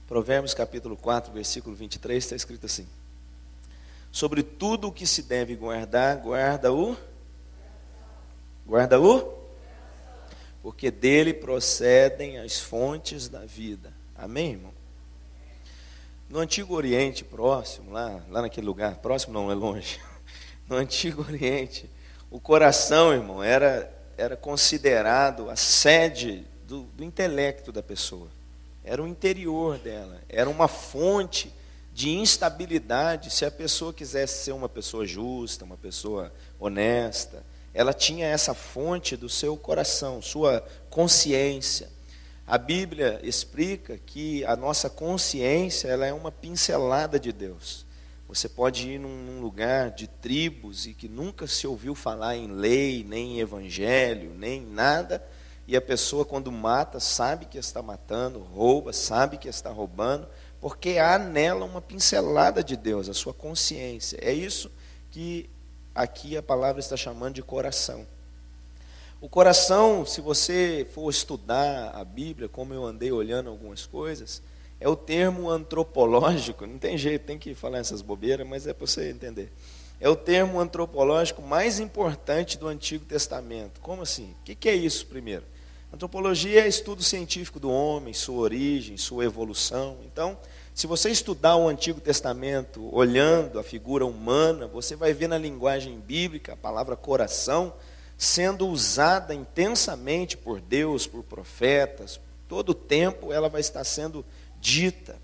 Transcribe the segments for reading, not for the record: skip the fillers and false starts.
Provérbios capítulo 4, versículo 23, está escrito assim: sobre tudo o que se deve guardar, porque dele procedem as fontes da vida. Amém, irmão? No Antigo Oriente Próximo, lá naquele lugar, próximo não, é longe. No Antigo Oriente, o coração, irmão, era considerado a sede do intelecto da pessoa. Era o interior dela, era uma fonte de instabilidade. Se a pessoa quisesse ser uma pessoa justa, uma pessoa honesta, ela tinha essa fonte do seu coração, sua consciência. A Bíblia explica que a nossa consciência, ela é uma pincelada de Deus. Você pode ir num lugar de tribos e que nunca se ouviu falar em lei, nem em evangelho, nem nada, e a pessoa, quando mata, sabe que está matando, rouba, sabe que está roubando, porque há nela uma pincelada de Deus, a sua consciência. É isso que aqui a palavra está chamando de coração. O coração, se você for estudar a Bíblia, como eu andei olhando algumas coisas, é o termo antropológico, não tem jeito, tem que falar essas bobeiras, mas é para você entender. É o termo antropológico mais importante do Antigo Testamento. Como assim? O que é isso primeiro? Antropologia é estudo científico do homem, sua origem, sua evolução. Então, se você estudar o Antigo Testamento olhando a figura humana, você vai ver na linguagem bíblica a palavra coração sendo usada intensamente por Deus, por profetas. Todo o tempo ela vai estar sendo dita.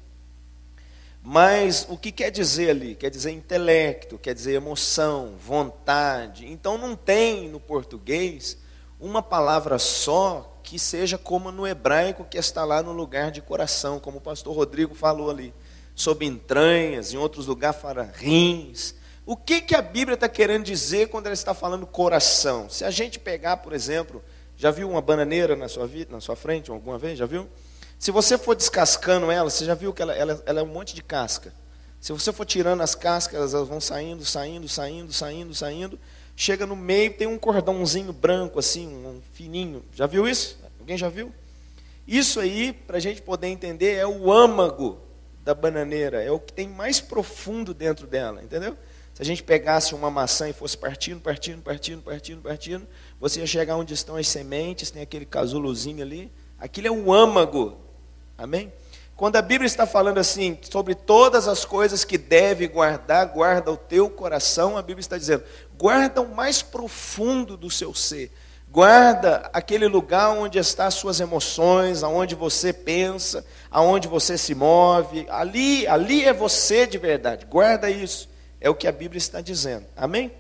Mas o que quer dizer ali? Quer dizer intelecto, quer dizer emoção, vontade. Então não tem no português uma palavra só que seja como no hebraico, que está lá no lugar de coração, como o pastor Rodrigo falou ali, sobre entranhas, em outros lugares fala rins. O que a Bíblia está querendo dizer quando ela está falando coração? Se a gente pegar, por exemplo, já viu uma bananeira na sua frente alguma vez? Já viu? Se você for descascando ela, você já viu que ela é um monte de casca. Se você for tirando as cascas, elas vão saindo. Chega no meio, tem um cordãozinho branco assim, um fininho. Já viu isso? Alguém já viu? Isso aí, para a gente poder entender, é o âmago da bananeira. É o que tem mais profundo dentro dela, entendeu? Se a gente pegasse uma maçã e fosse partindo, você ia chegar onde estão as sementes, tem aquele casulozinho ali. Aquilo é o âmago. Amém? Quando a Bíblia está falando assim, sobre todas as coisas que deve guardar, guarda o teu coração, a Bíblia está dizendo, guarda o mais profundo do seu ser. Guarda aquele lugar onde estão as suas emoções, aonde você pensa, aonde você se move. Ali é você de verdade. Guarda isso. É o que a Bíblia está dizendo. Amém?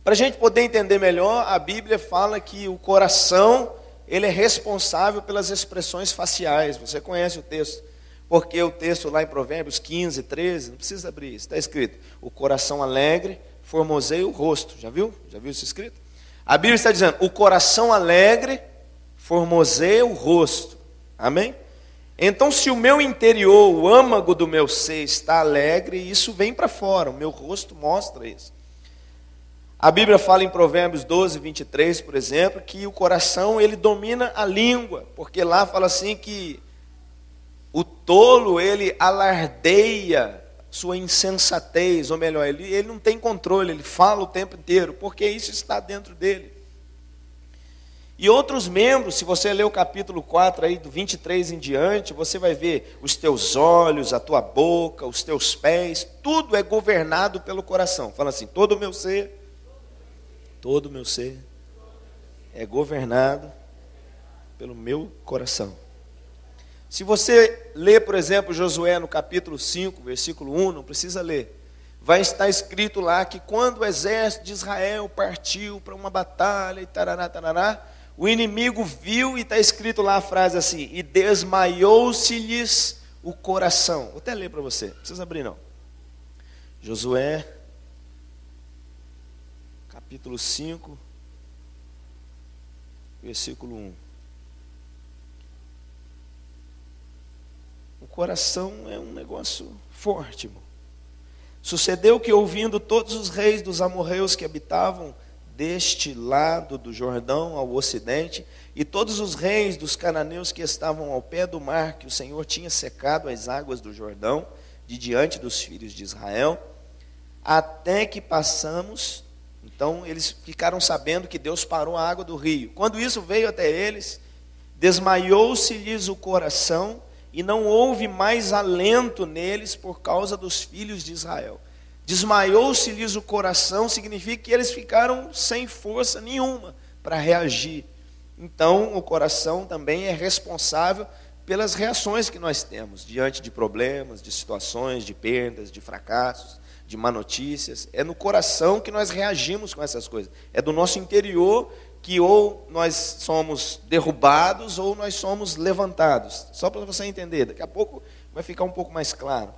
Para a gente poder entender melhor, a Bíblia fala que o coração, ele é responsável pelas expressões faciais. Você conhece o texto, porque o texto lá em Provérbios 15, 13, não precisa abrir isso, está escrito, o coração alegre formoseia o rosto. Já viu? Já viu isso escrito? A Bíblia está dizendo, o coração alegre formoseia o rosto. Amém? Então, se o meu interior, o âmago do meu ser está alegre, isso vem para fora, o meu rosto mostra isso. A Bíblia fala em Provérbios 12, 23, por exemplo, que o coração, ele domina a língua, porque lá fala assim que o tolo, ele alardeia sua insensatez, ou melhor, ele não tem controle, ele fala o tempo inteiro, porque isso está dentro dele. E outros membros, se você ler o capítulo 4, aí, do 23 em diante, você vai ver os teus olhos, a tua boca, os teus pés, tudo é governado pelo coração. Fala assim, todo o meu ser é governado pelo meu coração. Se você ler, por exemplo, Josué no capítulo 5, versículo 1, não precisa ler, vai estar escrito lá que quando o exército de Israel partiu para uma batalha e tarará, o inimigo viu, e está escrito lá a frase assim, e desmaiou-se-lhes o coração. Vou até ler para você, não precisa abrir não. Josué, capítulo 5, versículo 1. O coração é um negócio forte, irmão. Sucedeu que, ouvindo todos os reis dos amorreus que habitavam deste lado do Jordão ao ocidente, e todos os reis dos cananeus que estavam ao pé do mar, que o Senhor tinha secado as águas do Jordão, de diante dos filhos de Israel, até que passamos. Então eles ficaram sabendo que Deus parou a água do rio. Quando isso veio até eles, desmaiou-se-lhes o coração, e não houve mais alento neles por causa dos filhos de Israel. Desmaiou-se-lhes o coração significa que eles ficaram sem força nenhuma para reagir. Então, o coração também é responsável pelas reações que nós temos diante de problemas, de situações, de perdas, de fracassos, de má notícias. É no coração que nós reagimos com essas coisas. É do nosso interior que ou nós somos derrubados ou nós somos levantados. Só para você entender, daqui a pouco vai ficar um pouco mais claro.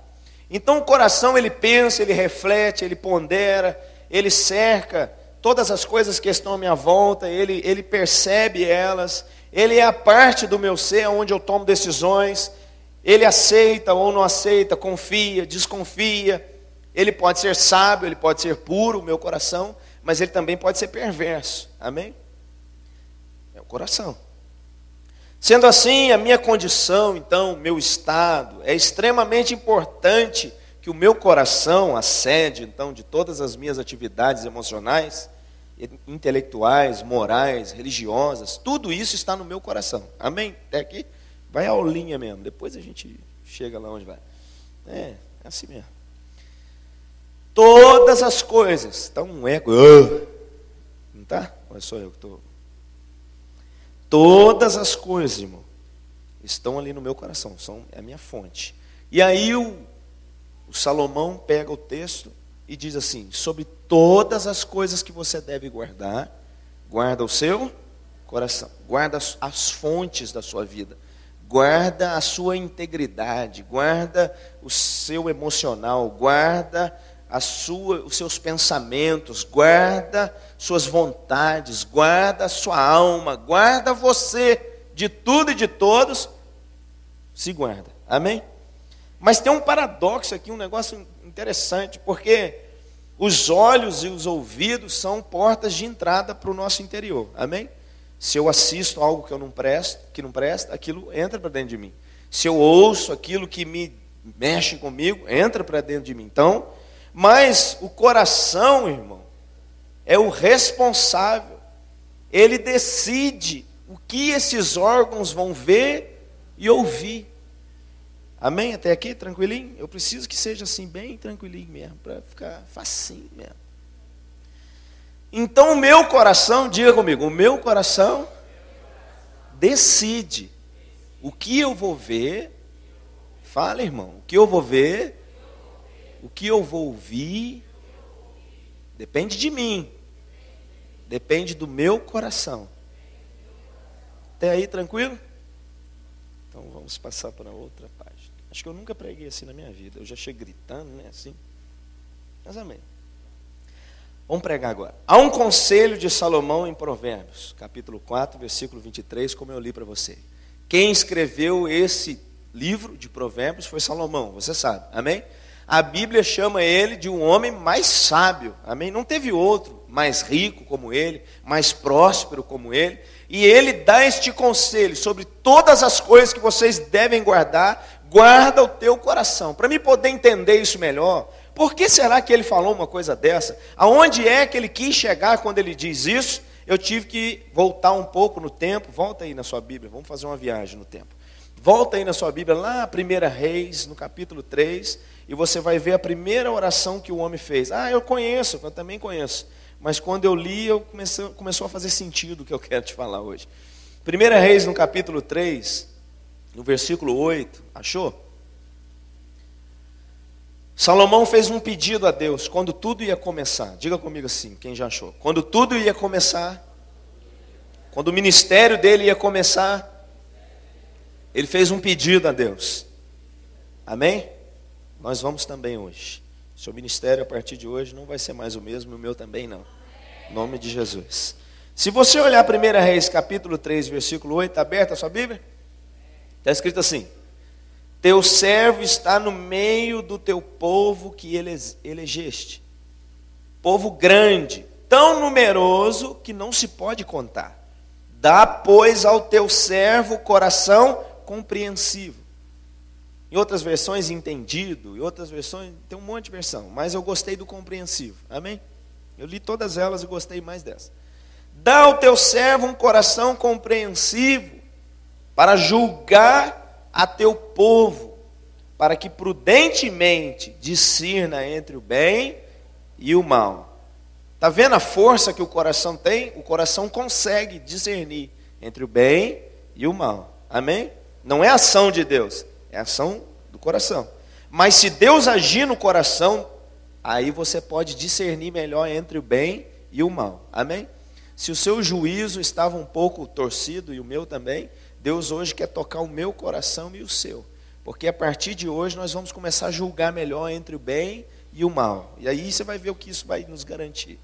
Então o coração, ele pensa, ele reflete, ele pondera, ele cerca todas as coisas que estão à minha volta, ele percebe elas, ele é a parte do meu ser onde eu tomo decisões, ele aceita ou não aceita, confia, desconfia, ele pode ser sábio, ele pode ser puro, o meu coração, mas ele também pode ser perverso, amém? É o coração. Sendo assim, a minha condição, então, meu estado, é extremamente importante que o meu coração, a sede, então, de todas as minhas atividades emocionais, intelectuais, morais, religiosas, tudo isso está no meu coração. Amém? Até aqui vai a aulinha mesmo, depois a gente chega lá onde vai. É assim mesmo. Todas as coisas, está um eco, não está? Ou é só eu que estou... Todas as coisas, irmão, estão ali no meu coração, é a minha fonte. E aí o Salomão pega o texto e diz assim: sobre todas as coisas que você deve guardar, guarda o seu coração, guarda as fontes da sua vida, guarda a sua integridade, guarda o seu emocional, guarda os seus pensamentos, guarda suas vontades, guarda a sua alma, guarda você de tudo e de todos, se guarda, amém? Mas tem um paradoxo aqui, um negócio interessante, porque os olhos e os ouvidos são portas de entrada para o nosso interior, amém? Se eu assisto algo que não presta, aquilo entra para dentro de mim. Se eu ouço aquilo que me mexe comigo, entra para dentro de mim. Então, mas o coração, irmão, é o responsável. Ele decide o que esses órgãos vão ver e ouvir. Amém? Até aqui, tranquilinho? Eu preciso que seja assim, bem tranquilinho mesmo, para ficar facinho mesmo. Então o meu coração, diga comigo, o meu coração decide o que eu vou ver. Fala, irmão, o que eu vou ver, o que eu vou ouvir, depende de mim, depende do meu coração. Até aí, tranquilo? Então vamos passar para outra página. Acho que eu nunca preguei assim na minha vida, eu já chego gritando, né, assim. Mas amém. Vamos pregar agora. Há um conselho de Salomão em Provérbios, capítulo 4, versículo 23, como eu li para você. Quem escreveu esse livro de Provérbios foi Salomão, você sabe, amém? A Bíblia chama ele de um homem mais sábio, amém? Não teve outro mais rico como ele, mais próspero como ele. E ele dá este conselho sobre todas as coisas que vocês devem guardar, guarda o teu coração. Para mim poder entender isso melhor, por que será que ele falou uma coisa dessa? Aonde é que ele quis chegar quando ele diz isso? Eu tive que voltar um pouco no tempo. Volta aí na sua Bíblia, vamos fazer uma viagem no tempo. Volta aí na sua Bíblia, lá a 1 Reis, no capítulo 3, e você vai ver a primeira oração que o homem fez. Eu conheço, eu também conheço. Mas quando eu li, começou a fazer sentido o que eu quero te falar hoje. 1 Reis, no capítulo 3, no versículo 8, achou? Salomão fez um pedido a Deus, quando tudo ia começar. Diga comigo assim, quem já achou. Quando tudo ia começar, quando o ministério dele ia começar, ele fez um pedido a Deus. Amém? Nós vamos também hoje. Seu ministério a partir de hoje não vai ser mais o mesmo, e o meu também não. Em nome de Jesus. Se você olhar 1 Reis capítulo 3, versículo 8, está aberta a sua Bíblia? Está escrito assim: teu servo está no meio do teu povo que elegeste, povo grande, tão numeroso que não se pode contar. Dá, pois, ao teu servo coração compreensivo. Em outras versões, entendido. Em outras versões, tem um monte de versão. Mas eu gostei do compreensivo. Amém? Eu li todas elas e gostei mais dessa. Dá ao teu servo um coração compreensivo para julgar a teu povo, para que prudentemente discirna entre o bem e o mal. Está vendo a força que o coração tem? O coração consegue discernir entre o bem e o mal. Amém? Não é ação de Deus, é ação do coração. Mas se Deus agir no coração, aí você pode discernir melhor entre o bem e o mal. Amém? Se o seu juízo estava um pouco torcido, e o meu também, Deus hoje quer tocar o meu coração e o seu. Porque a partir de hoje nós vamos começar a julgar melhor entre o bem e o mal. E aí você vai ver o que isso vai nos garantir.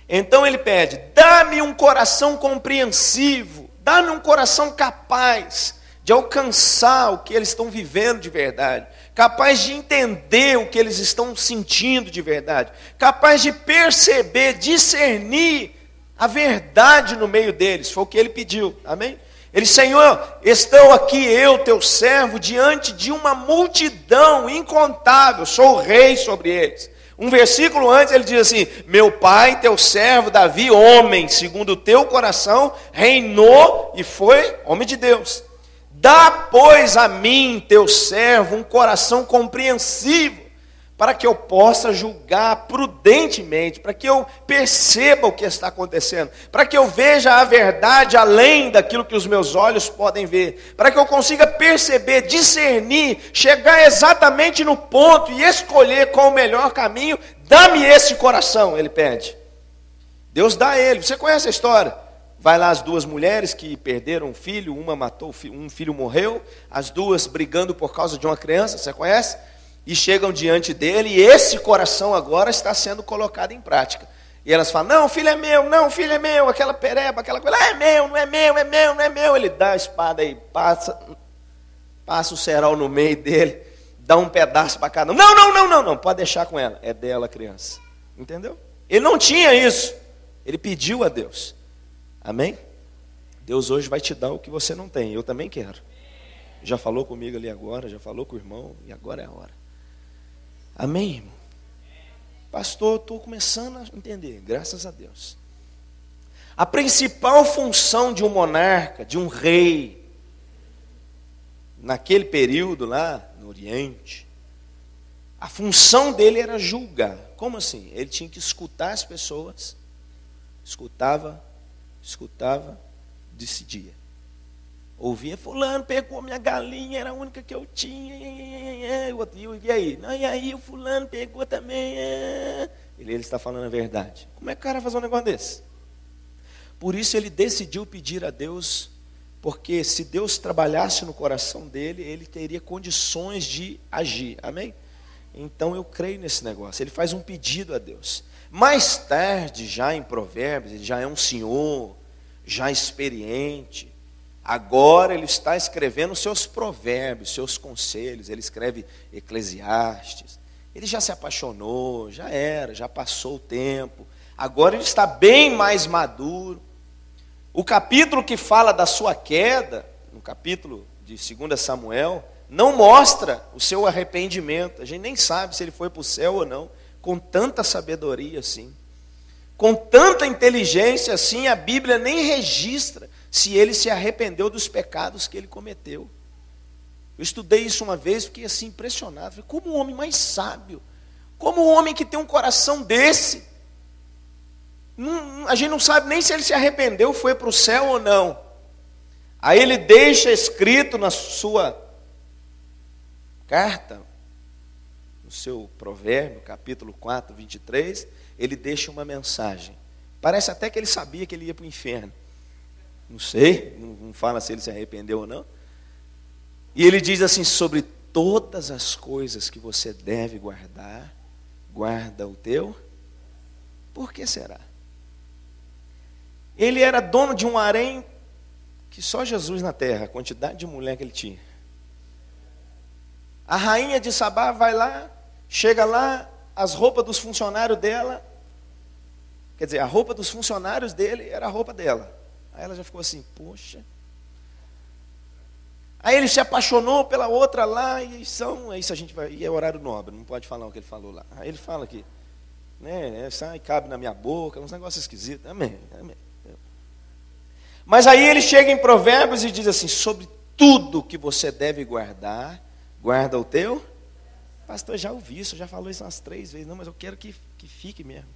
Então ele pede, dá-me um coração compreensivo, dá-me um coração capaz de alcançar o que eles estão vivendo de verdade, capaz de entender o que eles estão sentindo de verdade, capaz de perceber, discernir a verdade no meio deles. Foi o que ele pediu, amém? Ele, Senhor, estou aqui eu, teu servo, diante de uma multidão incontável, sou o rei sobre eles. Um versículo antes ele diz assim, meu pai, teu servo Davi, homem, segundo o teu coração, reinou e foi homem de Deus. Dá, pois, a mim, teu servo, um coração compreensivo, para que eu possa julgar prudentemente, para que eu perceba o que está acontecendo, para que eu veja a verdade além daquilo que os meus olhos podem ver, para que eu consiga perceber, discernir, chegar exatamente no ponto e escolher qual o melhor caminho. Dá-me esse coração, ele pede. Deus dá a ele. Você conhece a história? Vai lá as duas mulheres que perderam um filho, uma matou, um filho morreu, as duas brigando por causa de uma criança, você conhece? E chegam diante dele, e esse coração agora está sendo colocado em prática. E elas falam, não, o filho é meu, não, o filho é meu, aquela pereba, aquela coisa, é meu, não é meu, é meu, não é meu. Ele dá a espada e passa o cerol no meio dele, dá um pedaço para cada um. Não, pode deixar com ela, é dela a criança. Entendeu? Ele não tinha isso, ele pediu a Deus. Amém? Deus hoje vai te dar o que você não tem, eu também quero. Já falou comigo ali agora, já falou com o irmão, e agora é a hora. Amém, irmão? Pastor, estou começando a entender, graças a Deus. A principal função de um monarca, de um rei, naquele período lá no Oriente, a função dele era julgar. Como assim? Ele tinha que escutar as pessoas, escutava, decidia. Ouvia, fulano pegou minha galinha, era a única que eu tinha, e aí? Não, e aí o fulano pegou também, ele está falando a verdade. Como é que o cara faz um negócio desse? Por isso ele decidiu pedir a Deus, porque se Deus trabalhasse no coração dele, ele teria condições de agir, amém? Então eu creio nesse negócio, ele faz um pedido a Deus. Mais tarde, já em Provérbios, ele já é um senhor, já experiente. Agora ele está escrevendo seus provérbios, seus conselhos, ele escreve Eclesiastes. Ele já se apaixonou, já passou o tempo. Agora ele está bem mais maduro. O capítulo que fala da sua queda, no capítulo de 2 Samuel, não mostra o seu arrependimento. A gente nem sabe se ele foi para o céu ou não, com tanta sabedoria assim. Com tanta inteligência assim, a Bíblia nem registra se ele se arrependeu dos pecados que ele cometeu. Eu estudei isso uma vez, fiquei assim impressionado. Falei, como um homem mais sábio, como um homem que tem um coração desse, a gente não sabe nem se ele se arrependeu, foi para o céu ou não. Aí ele deixa escrito na sua carta, no seu provérbio, capítulo 4, 23, ele deixa uma mensagem. Parece até que ele sabia que ele ia para o inferno. Não sei, não fala se ele se arrependeu ou não. E ele diz assim, sobre todas as coisas que você deve guardar, guarda o teu. Por que será? Ele era dono de um harém que só Jesus na terra, a quantidade de mulher que ele tinha. A rainha de Sabá vai lá, chega lá, as roupas dos funcionários dela Quer dizer, a roupa dos funcionários dele era a roupa dela. Aí ela já ficou assim, poxa. Aí ele se apaixonou pela outra lá, e isso a gente vai, e é horário nobre, não pode falar o que ele falou lá. Aí ele fala aqui, né, sai, cabe na minha boca, uns negócios esquisitos. Amém, amém. Mas aí ele chega em Provérbios e diz assim, sobre tudo que você deve guardar, guarda o teu. Pastor, já ouvi isso, já falou isso umas 3 vezes. Não, mas eu quero que fique mesmo.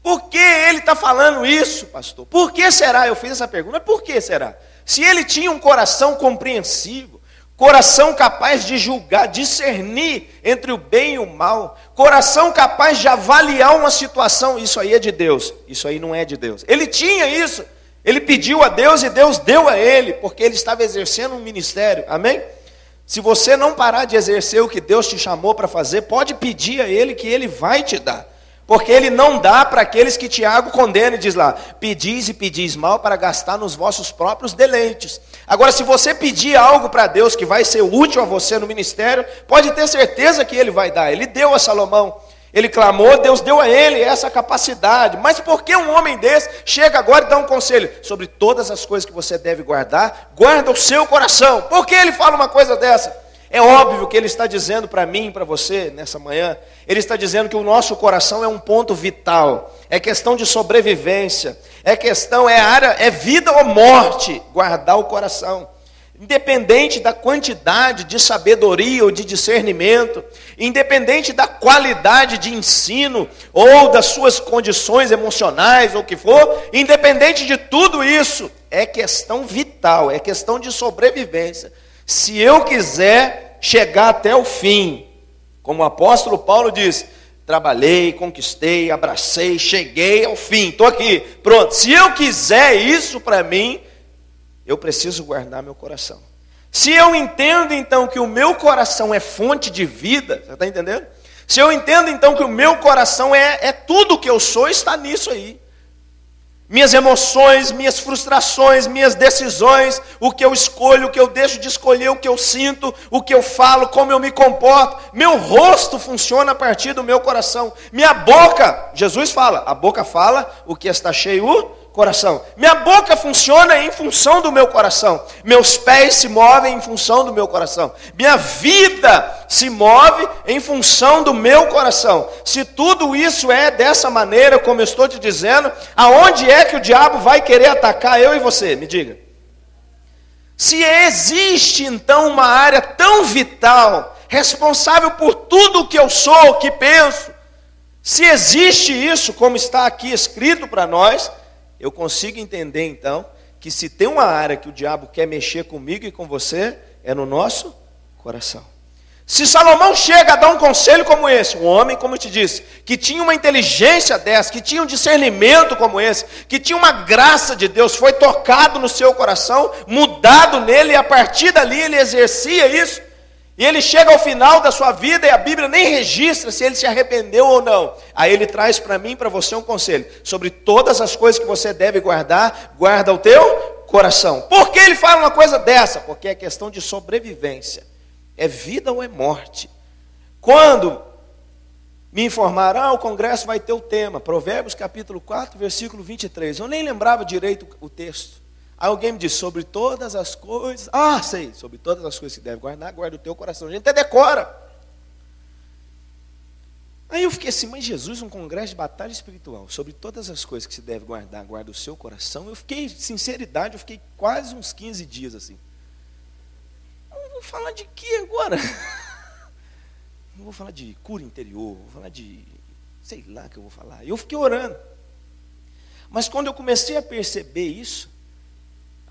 Por que ele está falando isso, pastor? Por que será? Eu fiz essa pergunta, por que será? Se ele tinha um coração compreensivo, coração capaz de julgar, discernir entre o bem e o mal, coração capaz de avaliar uma situação, isso aí é de Deus, isso aí não é de Deus. Ele tinha isso, ele pediu a Deus e Deus deu a ele, porque ele estava exercendo um ministério, amém? Se você não parar de exercer o que Deus te chamou para fazer, pode pedir a ele que ele vai te dar. Porque ele não dá para aqueles que Tiago condena e diz lá, pedis e pedis mal para gastar nos vossos próprios deleites. Agora, se você pedir algo para Deus que vai ser útil a você no ministério, pode ter certeza que ele vai dar. Ele deu a Salomão, ele clamou, Deus deu a ele essa capacidade. Mas por que um homem desse chega agora e dá um conselho? Sobre todas as coisas que você deve guardar, guarda o seu coração. Por que ele fala uma coisa dessa? É óbvio que ele está dizendo para mim e para você, nessa manhã, ele está dizendo que o nosso coração é um ponto vital, é questão de sobrevivência, é vida ou morte, guardar o coração. Independente da quantidade de sabedoria ou de discernimento, independente da qualidade de ensino, ou das suas condições emocionais, ou o que for, independente de tudo isso, é questão vital, é questão de sobrevivência. Se eu quiser chegar até o fim, como o apóstolo Paulo diz, trabalhei, conquistei, abracei, cheguei ao fim, estou aqui, pronto. Se eu quiser isso para mim, eu preciso guardar meu coração. Se eu entendo então que o meu coração é fonte de vida, você está entendendo? Se eu entendo então que o meu coração é tudo que eu sou, está nisso aí. Minhas emoções, minhas frustrações, minhas decisões, o que eu escolho, o que eu deixo de escolher, o que eu sinto, o que eu falo, como eu me comporto. Meu rosto funciona a partir do meu coração. Minha boca, Jesus fala, a boca fala, o que está cheio, o coração. Minha boca funciona em função do meu coração. Meus pés se movem em função do meu coração. Minha vida se move em função do meu coração. Se tudo isso é dessa maneira, como eu estou te dizendo, aonde é que o diabo vai querer atacar eu e você? Me diga. Se existe então uma área tão vital, responsável por tudo o que eu sou, o que penso, se existe isso, como está aqui escrito para nós, eu consigo entender então, que se tem uma área que o diabo quer mexer comigo e com você, é no nosso coração. Se Salomão chega a dar um conselho como esse, um homem, como eu te disse, que tinha uma inteligência dessa, que tinha um discernimento como esse, que tinha uma graça de Deus, foi tocado no seu coração, mudado nele, e a partir dali ele exercia isso, e ele chega ao final da sua vida e a Bíblia nem registra se ele se arrependeu ou não. Aí ele traz para mim e para você um conselho. Sobre todas as coisas que você deve guardar, guarda o teu coração. Por que ele fala uma coisa dessa? Porque é questão de sobrevivência. É vida ou é morte. Quando me informaram, o congresso vai ter o tema, Provérbios capítulo 4, versículo 23. Eu nem lembrava direito o texto. Aí alguém me disse, sobre todas as coisas, sei, sobre todas as coisas que deve guardar, guarda o teu coração. A gente até decora. Aí eu fiquei assim, mas Jesus, um congresso de batalha espiritual, sobre todas as coisas que se deve guardar, guarda o seu coração. Eu fiquei, sinceridade, eu fiquei quase uns 15 dias assim. Eu vou falar de quê agora? Não vou falar de cura interior, vou falar de, sei lá que eu vou falar. Eu fiquei orando. Mas quando eu comecei a perceber isso,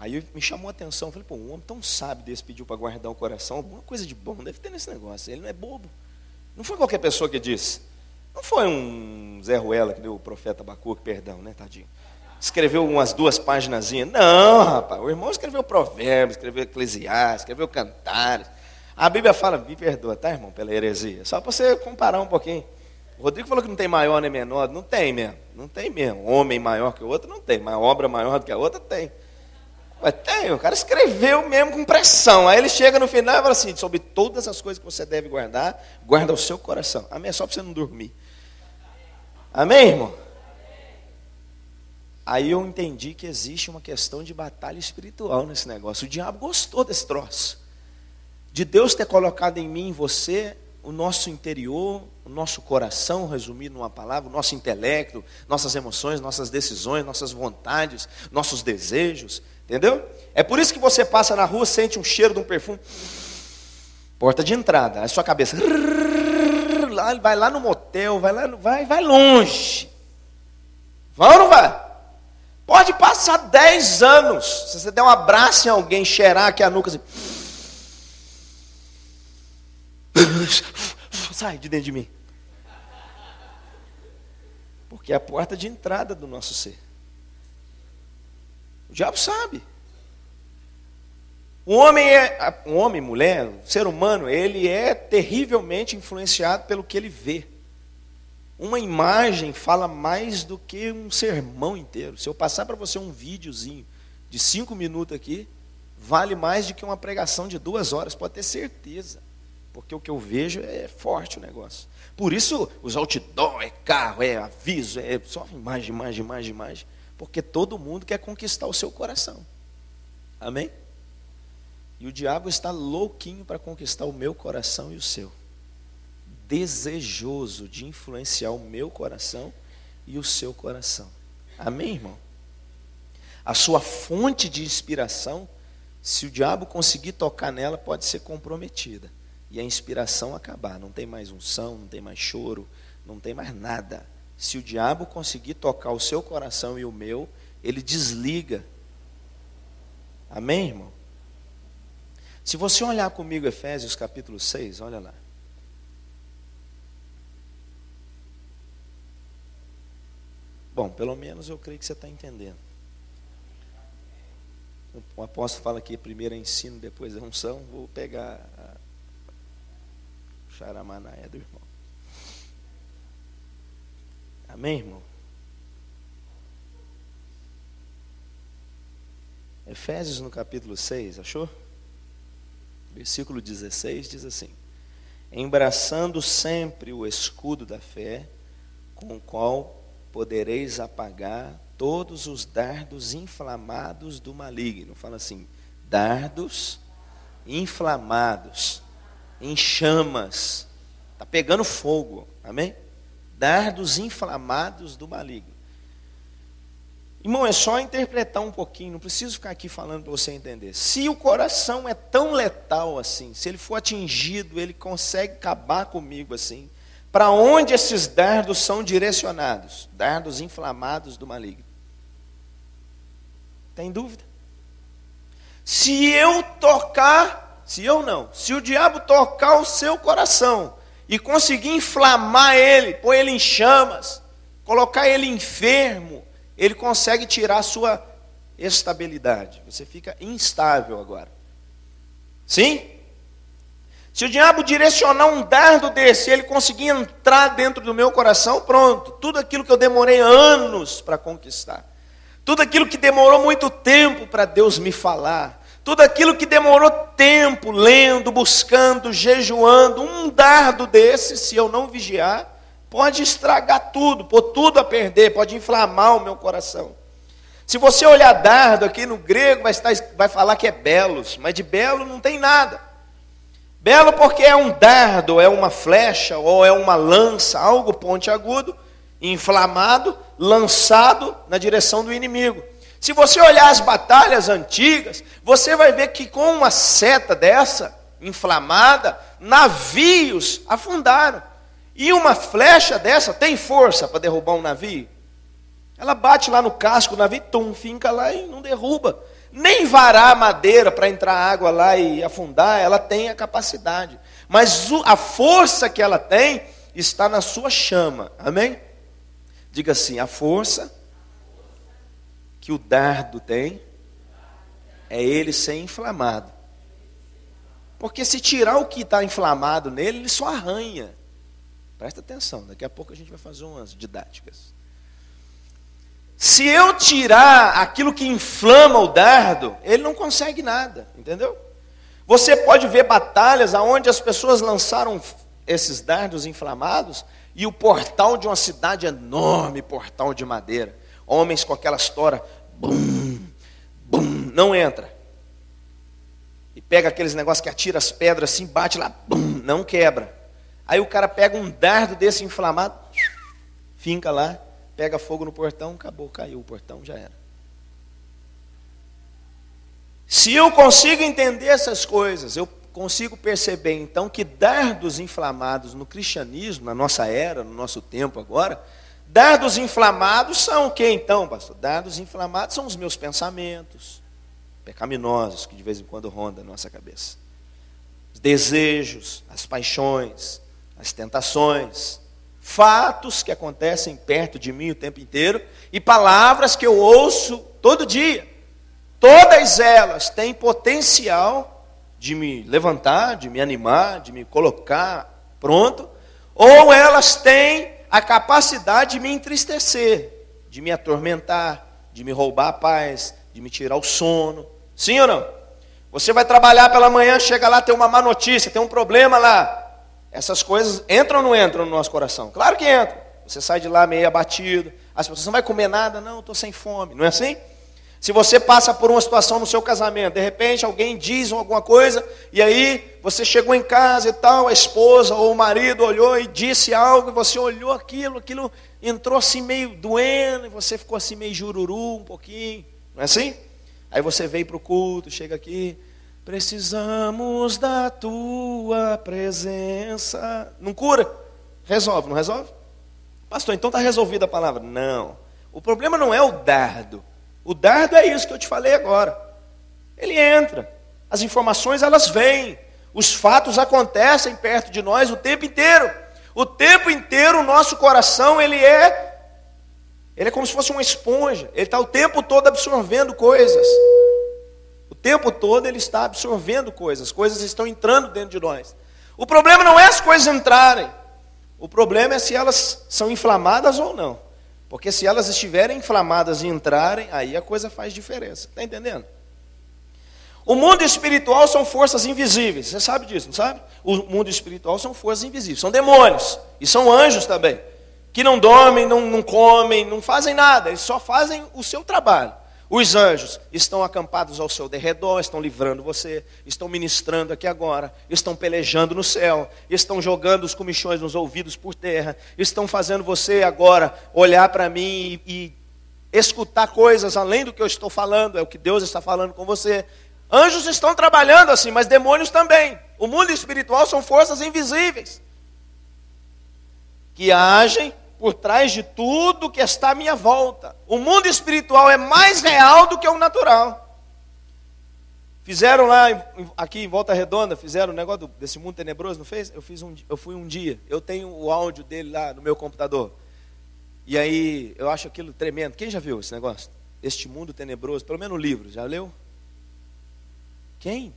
aí me chamou a atenção, falei, um homem tão sábio desse pediu para guardar o coração, alguma coisa de bom deve ter nesse negócio, ele não é bobo. Não foi qualquer pessoa que disse, não foi um Zé Ruela que deu o profeta Abacuque, perdão, né, tadinho? Escreveu umas 2 paginazinhas, não, rapaz, o irmão escreveu Provérbios, escreveu Eclesiastes, escreveu Cantares. A Bíblia fala, me perdoa, tá, irmão, pela heresia, só para você comparar um pouquinho. O Rodrigo falou que não tem maior nem menor, não tem mesmo, homem maior que o outro não tem, mas obra maior do que a outra tem. Mas tem, o cara escreveu mesmo com pressão. Aí ele chega no final e fala assim, sobre todas as coisas que você deve guardar, guarda o seu coração. Amém? É só para você não dormir. Amém, irmão? Aí eu entendi que existe uma questão de batalha espiritual nesse negócio. O diabo gostou desse troço. De Deus ter colocado em mim e em você o nosso interior, o nosso coração, resumido numa palavra, o nosso intelecto, nossas emoções, nossas decisões, nossas vontades, nossos desejos. Entendeu? É por isso que você passa na rua, sente um cheiro de um perfume. Porta de entrada, a sua cabeça. Vai lá no motel, vai longe. Vai ou não vai? Pode passar 10 anos. Se você der um abraço em alguém, cheirar aqui a nuca assim. Sai de dentro de mim. Porque é a porta de entrada do nosso ser. O diabo sabe. Um homem, mulher, o ser humano, ele é terrivelmente influenciado pelo que ele vê. Uma imagem fala mais do que um sermão inteiro. Se eu passar para você um videozinho de 5 minutos aqui, vale mais do que uma pregação de 2 horas, pode ter certeza. Porque o que eu vejo é forte o negócio. Por isso, os outdoor, é carro, é aviso, é só imagem. Porque todo mundo quer conquistar o seu coração. Amém? E o diabo está louquinho para conquistar o meu coração e o seu. Desejoso de influenciar o meu coração e o seu coração. Amém, irmão? A sua fonte de inspiração, se o diabo conseguir tocar nela, pode ser comprometida. E a inspiração acabar. Não tem mais unção, não tem mais choro, não tem mais nada. Se o diabo conseguir tocar o seu coração e o meu, ele desliga. Amém, irmão? Se você olhar comigo Efésios capítulo 6, olha lá. Bom, pelo menos eu creio que você está entendendo. O apóstolo fala que primeiro é ensino, depois é unção. Vou pegar a charamanaia do irmão. Amém, irmão? Efésios no capítulo 6, achou? Versículo 16 diz assim: embraçando sempre o escudo da fé, com o qual podereis apagar todos os dardos inflamados do maligno. Fala assim, dardos inflamados, em chamas, está pegando fogo, amém? Dardos inflamados do maligno. Irmão, é só interpretar um pouquinho, não preciso ficar aqui falando para você entender. Se o coração é tão letal assim, se ele for atingido, ele consegue acabar comigo assim, para onde esses dardos são direcionados? Dardos inflamados do maligno. Tem dúvida? Se o diabo tocar o seu coração e conseguir inflamar ele, pôr ele em chamas, colocar ele enfermo, ele consegue tirar a sua estabilidade. Você fica instável agora. Sim? Se o diabo direcionar um dardo desse, ele conseguir entrar dentro do meu coração, pronto. Tudo aquilo que eu demorei anos para conquistar. Tudo aquilo que demorou muito tempo para Deus me falar. Tudo aquilo que demorou tempo lendo, buscando, jejuando. Um dardo desse, se eu não vigiar, pode estragar tudo, pôr tudo a perder, pode inflamar o meu coração. Se você olhar dardo aqui no grego, vai falar que é belos, mas de belo não tem nada. Belo porque é um dardo, é uma flecha, ou é uma lança, algo pontiagudo, inflamado, lançado na direção do inimigo. Se você olhar as batalhas antigas, você vai ver que com uma seta dessa, inflamada, navios afundaram. E uma flecha dessa tem força para derrubar um navio? Ela bate lá no casco, o navio finca lá e não derruba. Nem varar madeira para entrar água lá e afundar, ela tem a capacidade. Mas a força que ela tem está na sua chama. Amém? Diga assim, a força que o dardo tem é ele ser inflamado. Porque se tirar o que está inflamado nele, ele só arranha. Presta atenção, daqui a pouco a gente vai fazer umas didáticas. Se eu tirar aquilo que inflama o dardo, ele não consegue nada, entendeu? Você pode ver batalhas onde as pessoas lançaram esses dardos inflamados e o portal de uma cidade enorme, portal de madeira. Homens com aquelas toras, bum, bum, não entra. E pega aqueles negócios que atira as pedras assim, bate lá, bum, não quebra. Aí o cara pega um dardo desse inflamado, finca lá, pega fogo no portão, acabou, caiu o portão, já era. Se eu consigo entender essas coisas, eu consigo perceber então que dardos inflamados no cristianismo, na nossa era, no nosso tempo agora, dardos inflamados são o que então, pastor? Dardos inflamados são os meus pensamentos pecaminosos que de vez em quando rondam a nossa cabeça. Os desejos, as paixões, as tentações, fatos que acontecem perto de mim o tempo inteiro e palavras que eu ouço todo dia. Todas elas têm potencial de me levantar, de me animar, de me colocar pronto, ou elas têm a capacidade de me entristecer, de me atormentar, de me roubar a paz, de me tirar o sono. Sim ou não? Você vai trabalhar pela manhã, chega lá, tem uma má notícia, tem um problema lá. Essas coisas entram ou não entram no nosso coração? Claro que entram. Você sai de lá meio abatido. As pessoas não vai comer nada, não, estou sem fome. Não é assim? Se você passa por uma situação no seu casamento, de repente alguém diz alguma coisa, e aí você chegou em casa e tal, a esposa ou o marido olhou e disse algo, e você olhou aquilo entrou assim meio doendo, e você ficou assim meio jururu um pouquinho, não é assim? Aí você veio para o culto, chega aqui, precisamos da tua presença. Não cura? Resolve, não resolve? Pastor, então está resolvida a palavra. Não, o problema não é o dardo. O dardo é isso que eu te falei agora. Ele entra, as informações elas vêm, os fatos acontecem perto de nós o tempo inteiro. O tempo inteiro o nosso coração ele é como se fosse uma esponja. Ele está o tempo todo absorvendo coisas. O tempo todo ele está absorvendo coisas. Coisas estão entrando dentro de nós. O problema não é as coisas entrarem. O problema é se elas são inflamadas ou não. Porque se elas estiverem inflamadas e entrarem, aí a coisa faz diferença. Está entendendo? O mundo espiritual são forças invisíveis. Você sabe disso, não sabe? O mundo espiritual são forças invisíveis. São demônios. E são anjos também. Que não dormem, não comem, não fazem nada. Eles só fazem o seu trabalho. Os anjos estão acampados ao seu derredor, estão livrando você, estão ministrando aqui agora, estão pelejando no céu, estão jogando os comichões nos ouvidos por terra, estão fazendo você agora olhar para mim e escutar coisas além do que eu estou falando, é o que Deus está falando com você. Anjos estão trabalhando assim, mas demônios também. O mundo espiritual são forças invisíveis, que agem por trás de tudo que está à minha volta. O mundo espiritual é mais real do que o natural. Fizeram lá, aqui em Volta Redonda, fizeram um negócio desse mundo tenebroso, não fez? Eu fui um dia, eu tenho o áudio dele lá no meu computador. E aí, eu acho aquilo tremendo. Quem já viu esse negócio? Este mundo tenebroso, pelo menos no livro, já leu? Quem?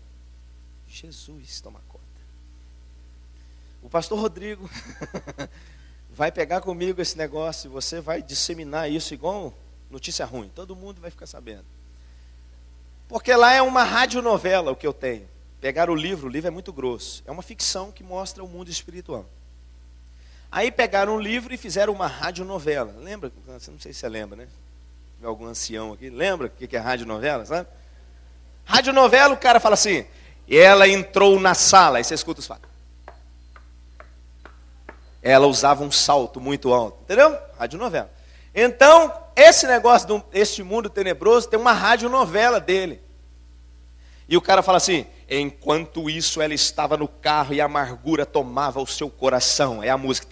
Jesus, toma conta. O pastor Rodrigo vai pegar comigo esse negócio e você vai disseminar isso igual notícia ruim. Todo mundo vai ficar sabendo. Porque lá é uma radionovela o que eu tenho. Pegaram o livro é muito grosso. É uma ficção que mostra o mundo espiritual. Aí pegaram o livro e fizeram uma radionovela. Lembra? Não sei se você lembra, né? Se tiver algum ancião aqui. Lembra o que é radionovela, sabe? Radionovela, o cara fala assim, e ela entrou na sala. Aí você escuta os fatos. Ela usava um salto muito alto, entendeu? Radionovela. Então, esse negócio deste mundo tenebroso tem uma radionovela dele. E o cara fala assim, enquanto isso ela estava no carro e a amargura tomava o seu coração. É a música.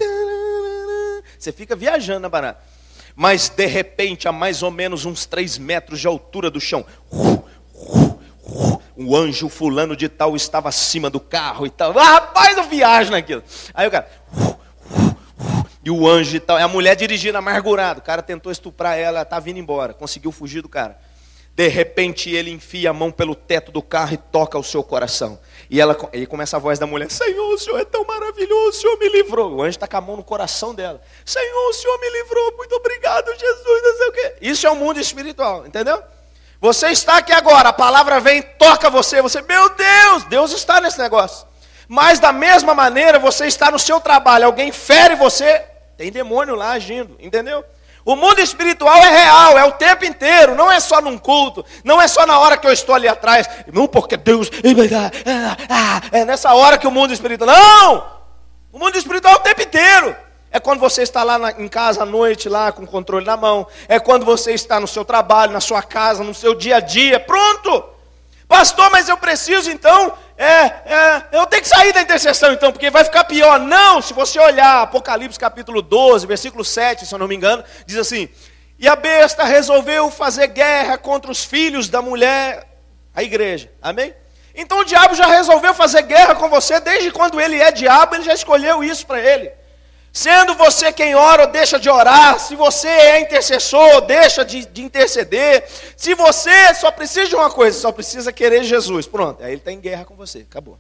Você fica viajando na barata. Mas de repente, a mais ou menos uns 3 metros de altura do chão, o anjo fulano de tal estava acima do carro e tal. Ah, rapaz, eu viajo naquilo. Aí o cara... E o anjo e tal, a mulher dirigindo amargurado, o cara tentou estuprar ela, está vindo embora, conseguiu fugir do cara. De repente ele enfia a mão pelo teto do carro e toca o seu coração. E começa a voz da mulher, Senhor, o Senhor é tão maravilhoso, o Senhor me livrou. O anjo está com a mão no coração dela. Senhor, o Senhor me livrou, muito obrigado, Jesus, não sei o quê. Isso é o mundo espiritual, entendeu? Você está aqui agora, a palavra vem, toca você, meu Deus, Deus está nesse negócio. Mas da mesma maneira, você está no seu trabalho, alguém fere você, tem demônio lá agindo, entendeu? O mundo espiritual é real, é o tempo inteiro, não é só num culto, não é só na hora que eu estou ali atrás, não porque Deus, é nessa hora que o mundo espiritual, não! O mundo espiritual é o tempo inteiro. É quando você está lá em casa à noite, lá com o controle na mão, é quando você está no seu trabalho, na sua casa, no seu dia a dia, pronto! Pastor, mas eu preciso então, eu tenho que sair da intercessão então, porque vai ficar pior. Não, se você olhar Apocalipse capítulo 12, versículo 7, se eu não me engano, diz assim: e a besta resolveu fazer guerra contra os filhos da mulher, a igreja, amém? Então o diabo já resolveu fazer guerra com você, desde quando ele é diabo, ele já escolheu isso para ele. Sendo você quem ora ou deixa de orar, se você é intercessor ou deixa de interceder, se você só precisa de uma coisa, só precisa querer Jesus, pronto, aí ele está em guerra com você, acabou.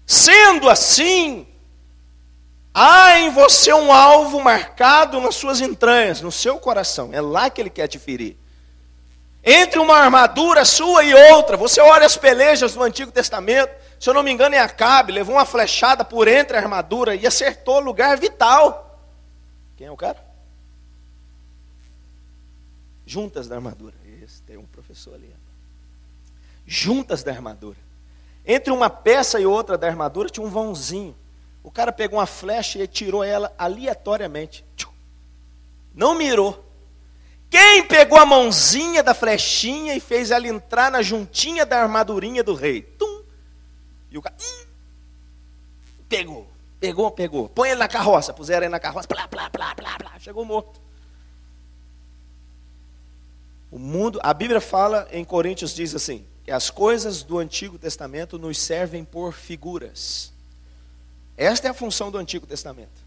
Sendo assim, há em você um alvo marcado nas suas entranhas, no seu coração, é lá que ele quer te ferir. Entre uma armadura sua e outra, você olha as pelejas do Antigo Testamento, se eu não me engano, Acabe levou uma flechada por entre a armadura e acertou o lugar vital. Quem é o cara? Juntas da armadura. Esse, tem um professor ali. Juntas da armadura. Entre uma peça e outra da armadura tinha um vãozinho. O cara pegou uma flecha e tirou ela aleatoriamente. Não mirou. Quem pegou a mãozinha da flechinha e fez ela entrar na juntinha da armadurinha do rei? Tum! E o cara, pegou. Põe ele na carroça. Puseram ele na carroça. Plá, plá, plá, plá, plá. Chegou morto. O mundo, a Bíblia fala em Coríntios, diz assim, que as coisas do Antigo Testamento nos servem por figuras. Esta é a função do Antigo Testamento.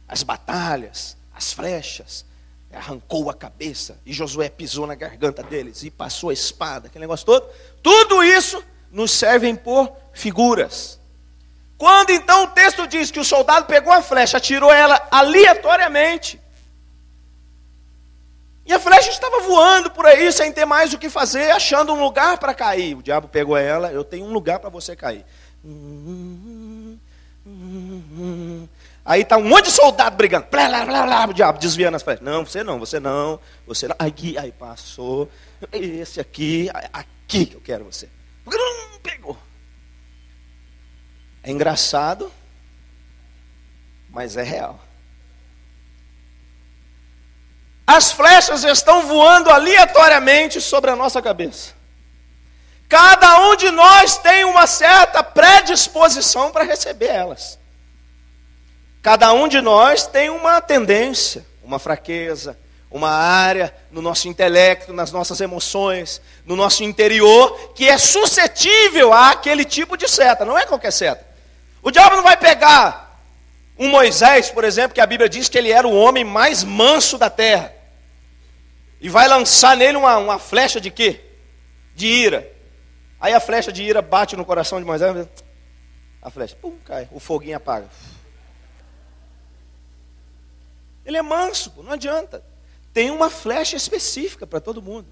As batalhas, as flechas, arrancou a cabeça, e Josué pisou na garganta deles, e passou a espada, aquele negócio todo. Tudo isso nos servem por figuras. Quando então o texto diz que o soldado pegou a flecha, atirou ela aleatoriamente, e a flecha estava voando por aí, sem ter mais o que fazer, achando um lugar para cair. O diabo pegou ela, eu tenho um lugar para você cair. Aí está um monte de soldado brigando. Blá, blá, blá, blá, o diabo desviando as flechas. Não, você não. Aqui, aí passou. Esse aqui que eu quero você. Pegou. É engraçado, mas é real. As flechas estão voando aleatoriamente sobre a nossa cabeça. Cada um de nós tem uma certa predisposição para receber elas. Cada um de nós tem uma tendência, uma fraqueza, uma área no nosso intelecto, nas nossas emoções, no nosso interior, que é suscetível àquele tipo de seta. Não é qualquer seta. O diabo não vai pegar um Moisés, por exemplo, que a Bíblia diz que ele era o homem mais manso da terra, e vai lançar nele uma flecha de quê? De ira. Aí a flecha de ira bate no coração de Moisés, a flecha, pum, cai, o foguinho apaga. Ele é manso, não adianta. Tem uma flecha específica para todo mundo.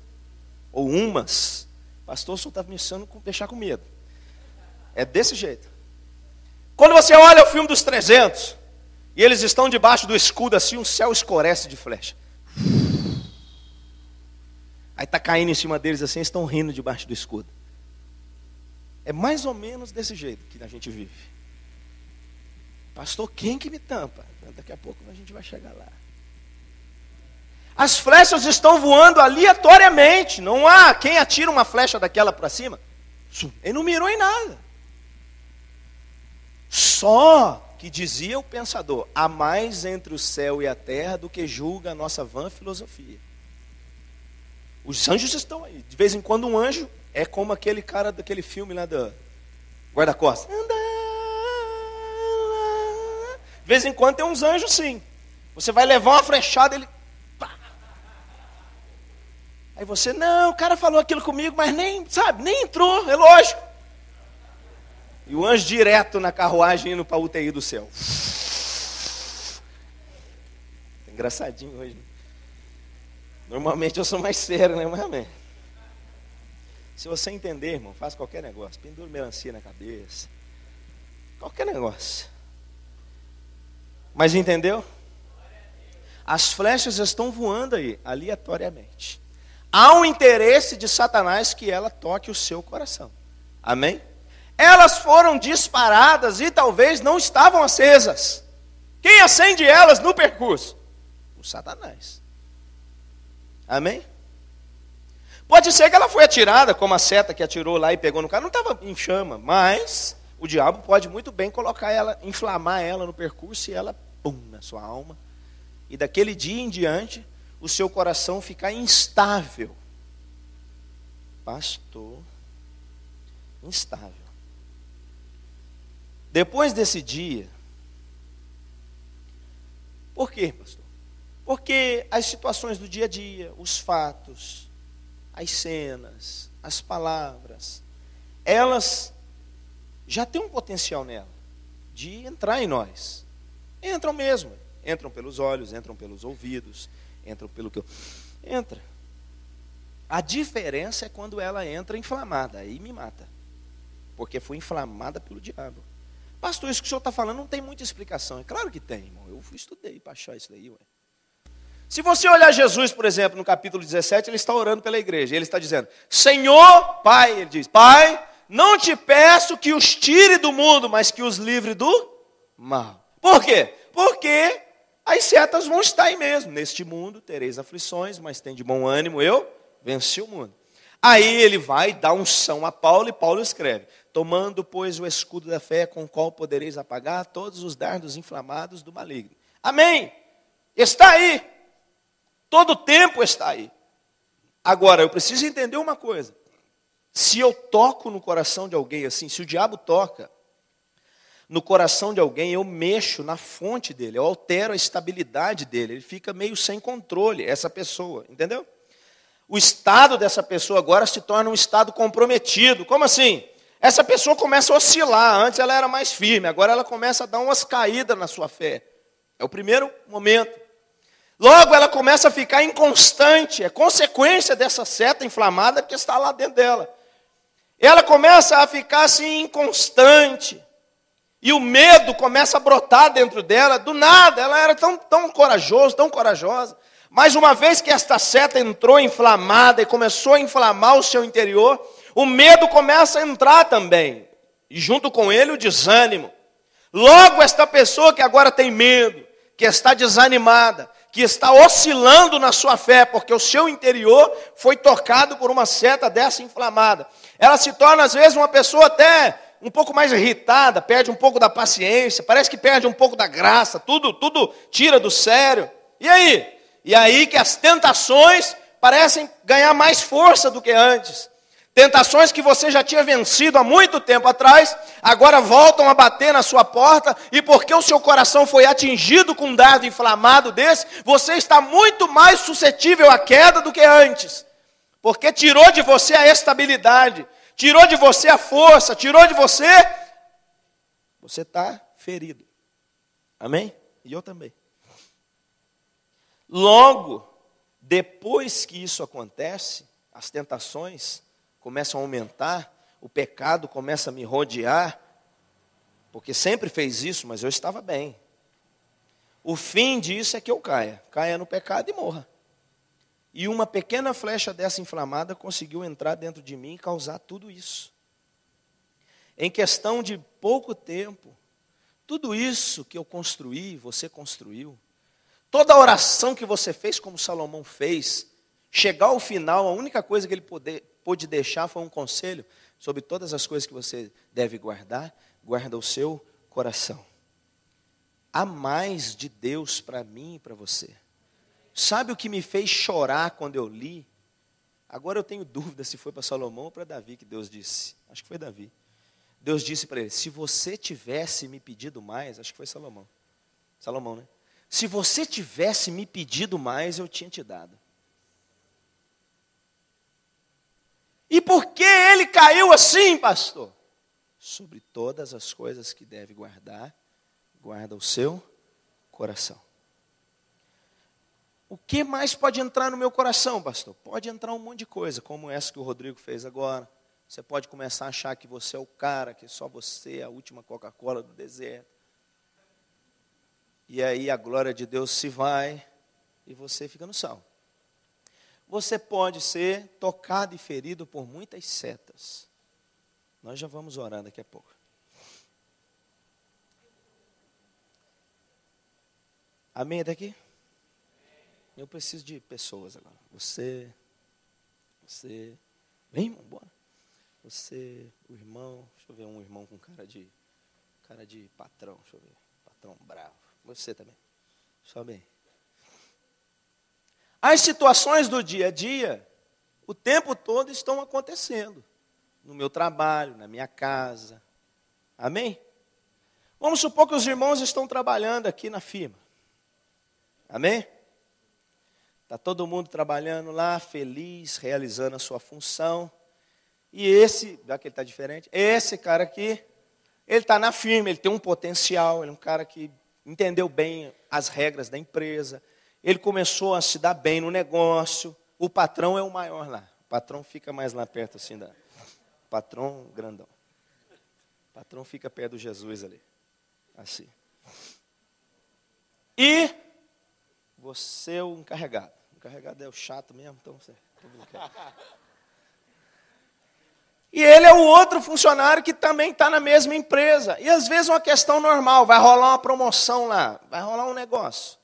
Ou umas. Pastor, o senhor está me ensinando a deixar com medo. É desse jeito. Quando você olha o filme dos 300, e eles estão debaixo do escudo assim, o céu escurece de flecha. Aí está caindo em cima deles assim, eles estão rindo debaixo do escudo. É mais ou menos desse jeito que a gente vive. Pastor, quem que me tampa? Daqui a pouco a gente vai chegar lá. As flechas estão voando aleatoriamente. Não há quem atira uma flecha daquela para cima. Ele não mirou em nada. Só que dizia o pensador: há mais entre o céu e a terra do que julga a nossa vã filosofia. Os anjos estão aí. De vez em quando um anjo é como aquele cara daquele filme lá do guarda-costas. De vez em quando tem uns anjos sim. Você vai levar uma flechada, ele... Pá. Aí você, não, o cara falou aquilo comigo, mas nem, sabe, nem entrou, é lógico. E o anjo direto na carruagem indo para a UTI do céu. Engraçadinho hoje. Normalmente eu sou mais sério, né? Mas, amém. Se você entender, irmão, faz qualquer negócio. Pendura melancia na cabeça. Qualquer negócio. Mas entendeu? as flechas estão voando aí, aleatoriamente. Há um interesse de Satanás que ela toque o seu coração. Amém? Elas foram disparadas e talvez não estavam acesas. Quem acende elas no percurso? O Satanás. Amém? Pode ser que ela foi atirada, como a seta que atirou lá e pegou no cara, não estava em chama, mas o diabo pode muito bem colocar ela, inflamar ela no percurso e ela, pum, na sua alma. E daquele dia em diante, o seu coração ficar instável. Pastor, instável. Depois desse dia, por quê, pastor? Porque as situações do dia a dia, os fatos, as cenas, as palavras, elas já têm um potencial nela de entrar em nós. Entram mesmo. Entram pelos olhos, entram pelos ouvidos, entram pelo que eu... Entra. A diferença é quando ela entra inflamada, aí me mata. Porque foi inflamada pelo diabo. Pastor, isso que o senhor está falando não tem muita explicação. É claro que tem, irmão. Eu estudei para achar isso daí, ué. Se você olhar Jesus, por exemplo, no capítulo 17, ele está orando pela igreja. Ele está dizendo, Senhor, Pai, ele diz, Pai, não te peço que os tire do mundo, mas que os livre do mal. Por quê? Porque as setas vão estar aí mesmo. Neste mundo tereis aflições, mas tem de bom ânimo, eu venci o mundo. Aí ele vai dar unção a Paulo e Paulo escreve, tomando, pois, o escudo da fé com o qual podereis apagar todos os dardos inflamados do maligno. Amém? Está aí. Todo tempo está aí. Agora, eu preciso entender uma coisa. Se eu toco no coração de alguém assim, se o diabo toca no coração de alguém, eu mexo na fonte dele, eu altero a estabilidade dele, ele fica meio sem controle, essa pessoa, entendeu? O estado dessa pessoa agora se torna um estado comprometido. Como assim? Essa pessoa começa a oscilar, antes ela era mais firme, agora ela começa a dar umas caídas na sua fé. É o primeiro momento. Logo ela começa a ficar inconstante, é consequência dessa seta inflamada que está lá dentro dela. Ela começa a ficar assim inconstante. E o medo começa a brotar dentro dela, do nada, ela era tão corajosa. Mas uma vez que esta seta entrou inflamada e começou a inflamar o seu interior, o medo começa a entrar também. E junto com ele o desânimo. Logo esta pessoa que agora tem medo, que está desanimada, que está oscilando na sua fé, porque o seu interior foi tocado por uma seta dessa inflamada. Ela se torna às vezes uma pessoa até um pouco mais irritada, perde um pouco da paciência, parece que perde um pouco da graça, tudo tira do sério. E aí? E aí que as tentações parecem ganhar mais força do que antes. Tentações que você já tinha vencido há muito tempo atrás, agora voltam a bater na sua porta, e porque o seu coração foi atingido com um dardo inflamado desse, você está muito mais suscetível à queda do que antes. Porque tirou de você a estabilidade, tirou de você a força, tirou de você, você está ferido. Amém? E eu também. Logo, depois que isso acontece, as tentações começam a aumentar, o pecado começa a me rodear, porque sempre fez isso, mas eu estava bem. O fim disso é que eu caia no pecado e morra. E uma pequena flecha dessa inflamada conseguiu entrar dentro de mim e causar tudo isso. Em questão de pouco tempo, tudo isso que eu construí, você construiu, toda a oração que você fez como Salomão fez, chegar ao final, a única coisa que ele pôde deixar foi um conselho sobre todas as coisas que você deve guardar, guarda o seu coração. Há mais de Deus para mim e para você. Sabe o que me fez chorar quando eu li? Agora eu tenho dúvida se foi para Salomão ou para Davi que Deus disse. Acho que foi Davi. Deus disse para ele, se você tivesse me pedido mais, acho que foi Salomão. Salomão, né? Se você tivesse me pedido mais, eu tinha te dado. E por que ele caiu assim, pastor? Sobre todas as coisas que deve guardar, guarda o seu coração. O que mais pode entrar no meu coração, pastor? Pode entrar um monte de coisa, como essa que o Rodrigo fez agora. Você pode começar a achar que você é o cara, que só você é a última Coca-Cola do deserto. E aí a glória de Deus se vai, e você fica no sal. Você pode ser tocado e ferido por muitas setas. Nós já vamos orar daqui a pouco. Amém até aqui? Eu preciso de pessoas agora. Você, vem, irmão, bora. Você, o irmão, deixa eu ver um irmão com cara de patrão, deixa eu ver, patrão bravo. Você também, sobe aí. As situações do dia a dia, o tempo todo estão acontecendo. No meu trabalho, na minha casa. Amém? Vamos supor que os irmãos estão trabalhando aqui na firma. Amém? Está todo mundo trabalhando lá, feliz, realizando a sua função. E esse, já que ele está diferente, esse cara aqui, ele está na firma, ele tem um potencial, ele é um cara que entendeu bem as regras da empresa. Ele começou a se dar bem no negócio. O patrão é o maior lá. O patrão fica mais lá perto assim da... Patrão grandão. O patrão fica perto do Jesus ali. Assim. E você é o encarregado. O encarregado é o chato mesmo, então você... E ele é o outro funcionário que também está na mesma empresa. E às vezes uma questão normal, vai rolar uma promoção lá, vai rolar um negócio.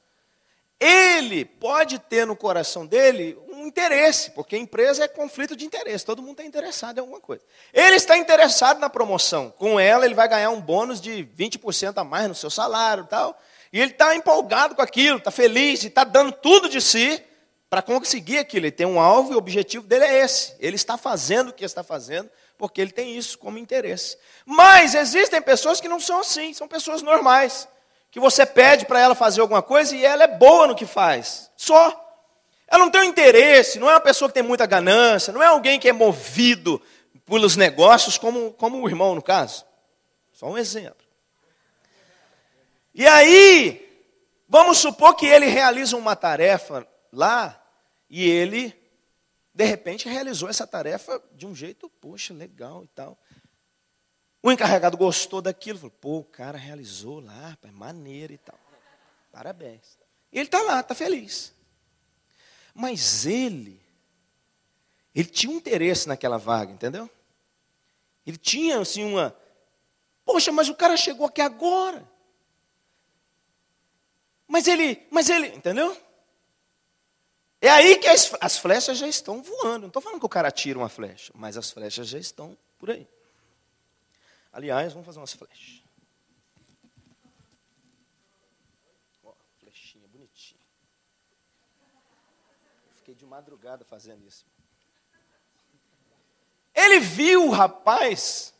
Ele pode ter no coração dele um interesse, porque a empresa é conflito de interesse, todo mundo está interessado em alguma coisa. Ele está interessado na promoção, com ela ele vai ganhar um bônus de 20% a mais no seu salário e tal, e ele está empolgado com aquilo, está feliz, e está dando tudo de si para conseguir aquilo. Ele tem um alvo e o objetivo dele é esse. Ele está fazendo o que está fazendo, porque ele tem isso como interesse. Mas existem pessoas que não são assim, são pessoas normais, que você pede para ela fazer alguma coisa e ela é boa no que faz. Só. Ela não tem um interesse, não é uma pessoa que tem muita ganância, não é alguém que é movido pelos negócios, como o irmão no caso. Só um exemplo. E aí, vamos supor que ele realiza uma tarefa lá e ele, de repente, realizou essa tarefa de um jeito, poxa, legal e tal. O encarregado gostou daquilo, falou, pô, o cara realizou lá, rapaz, maneiro e tal. Parabéns. E ele está lá, está feliz. Mas ele tinha um interesse naquela vaga, entendeu? Ele tinha, assim, poxa, mas o cara chegou aqui agora. Mas ele, entendeu? É aí que as flechas já estão voando. Não estou falando que o cara tira uma flecha, mas as flechas já estão por aí. Aliás, vamos fazer umas flechas. Ó, flechinha bonitinha. Eu fiquei de madrugada fazendo isso. Ele viu o rapaz.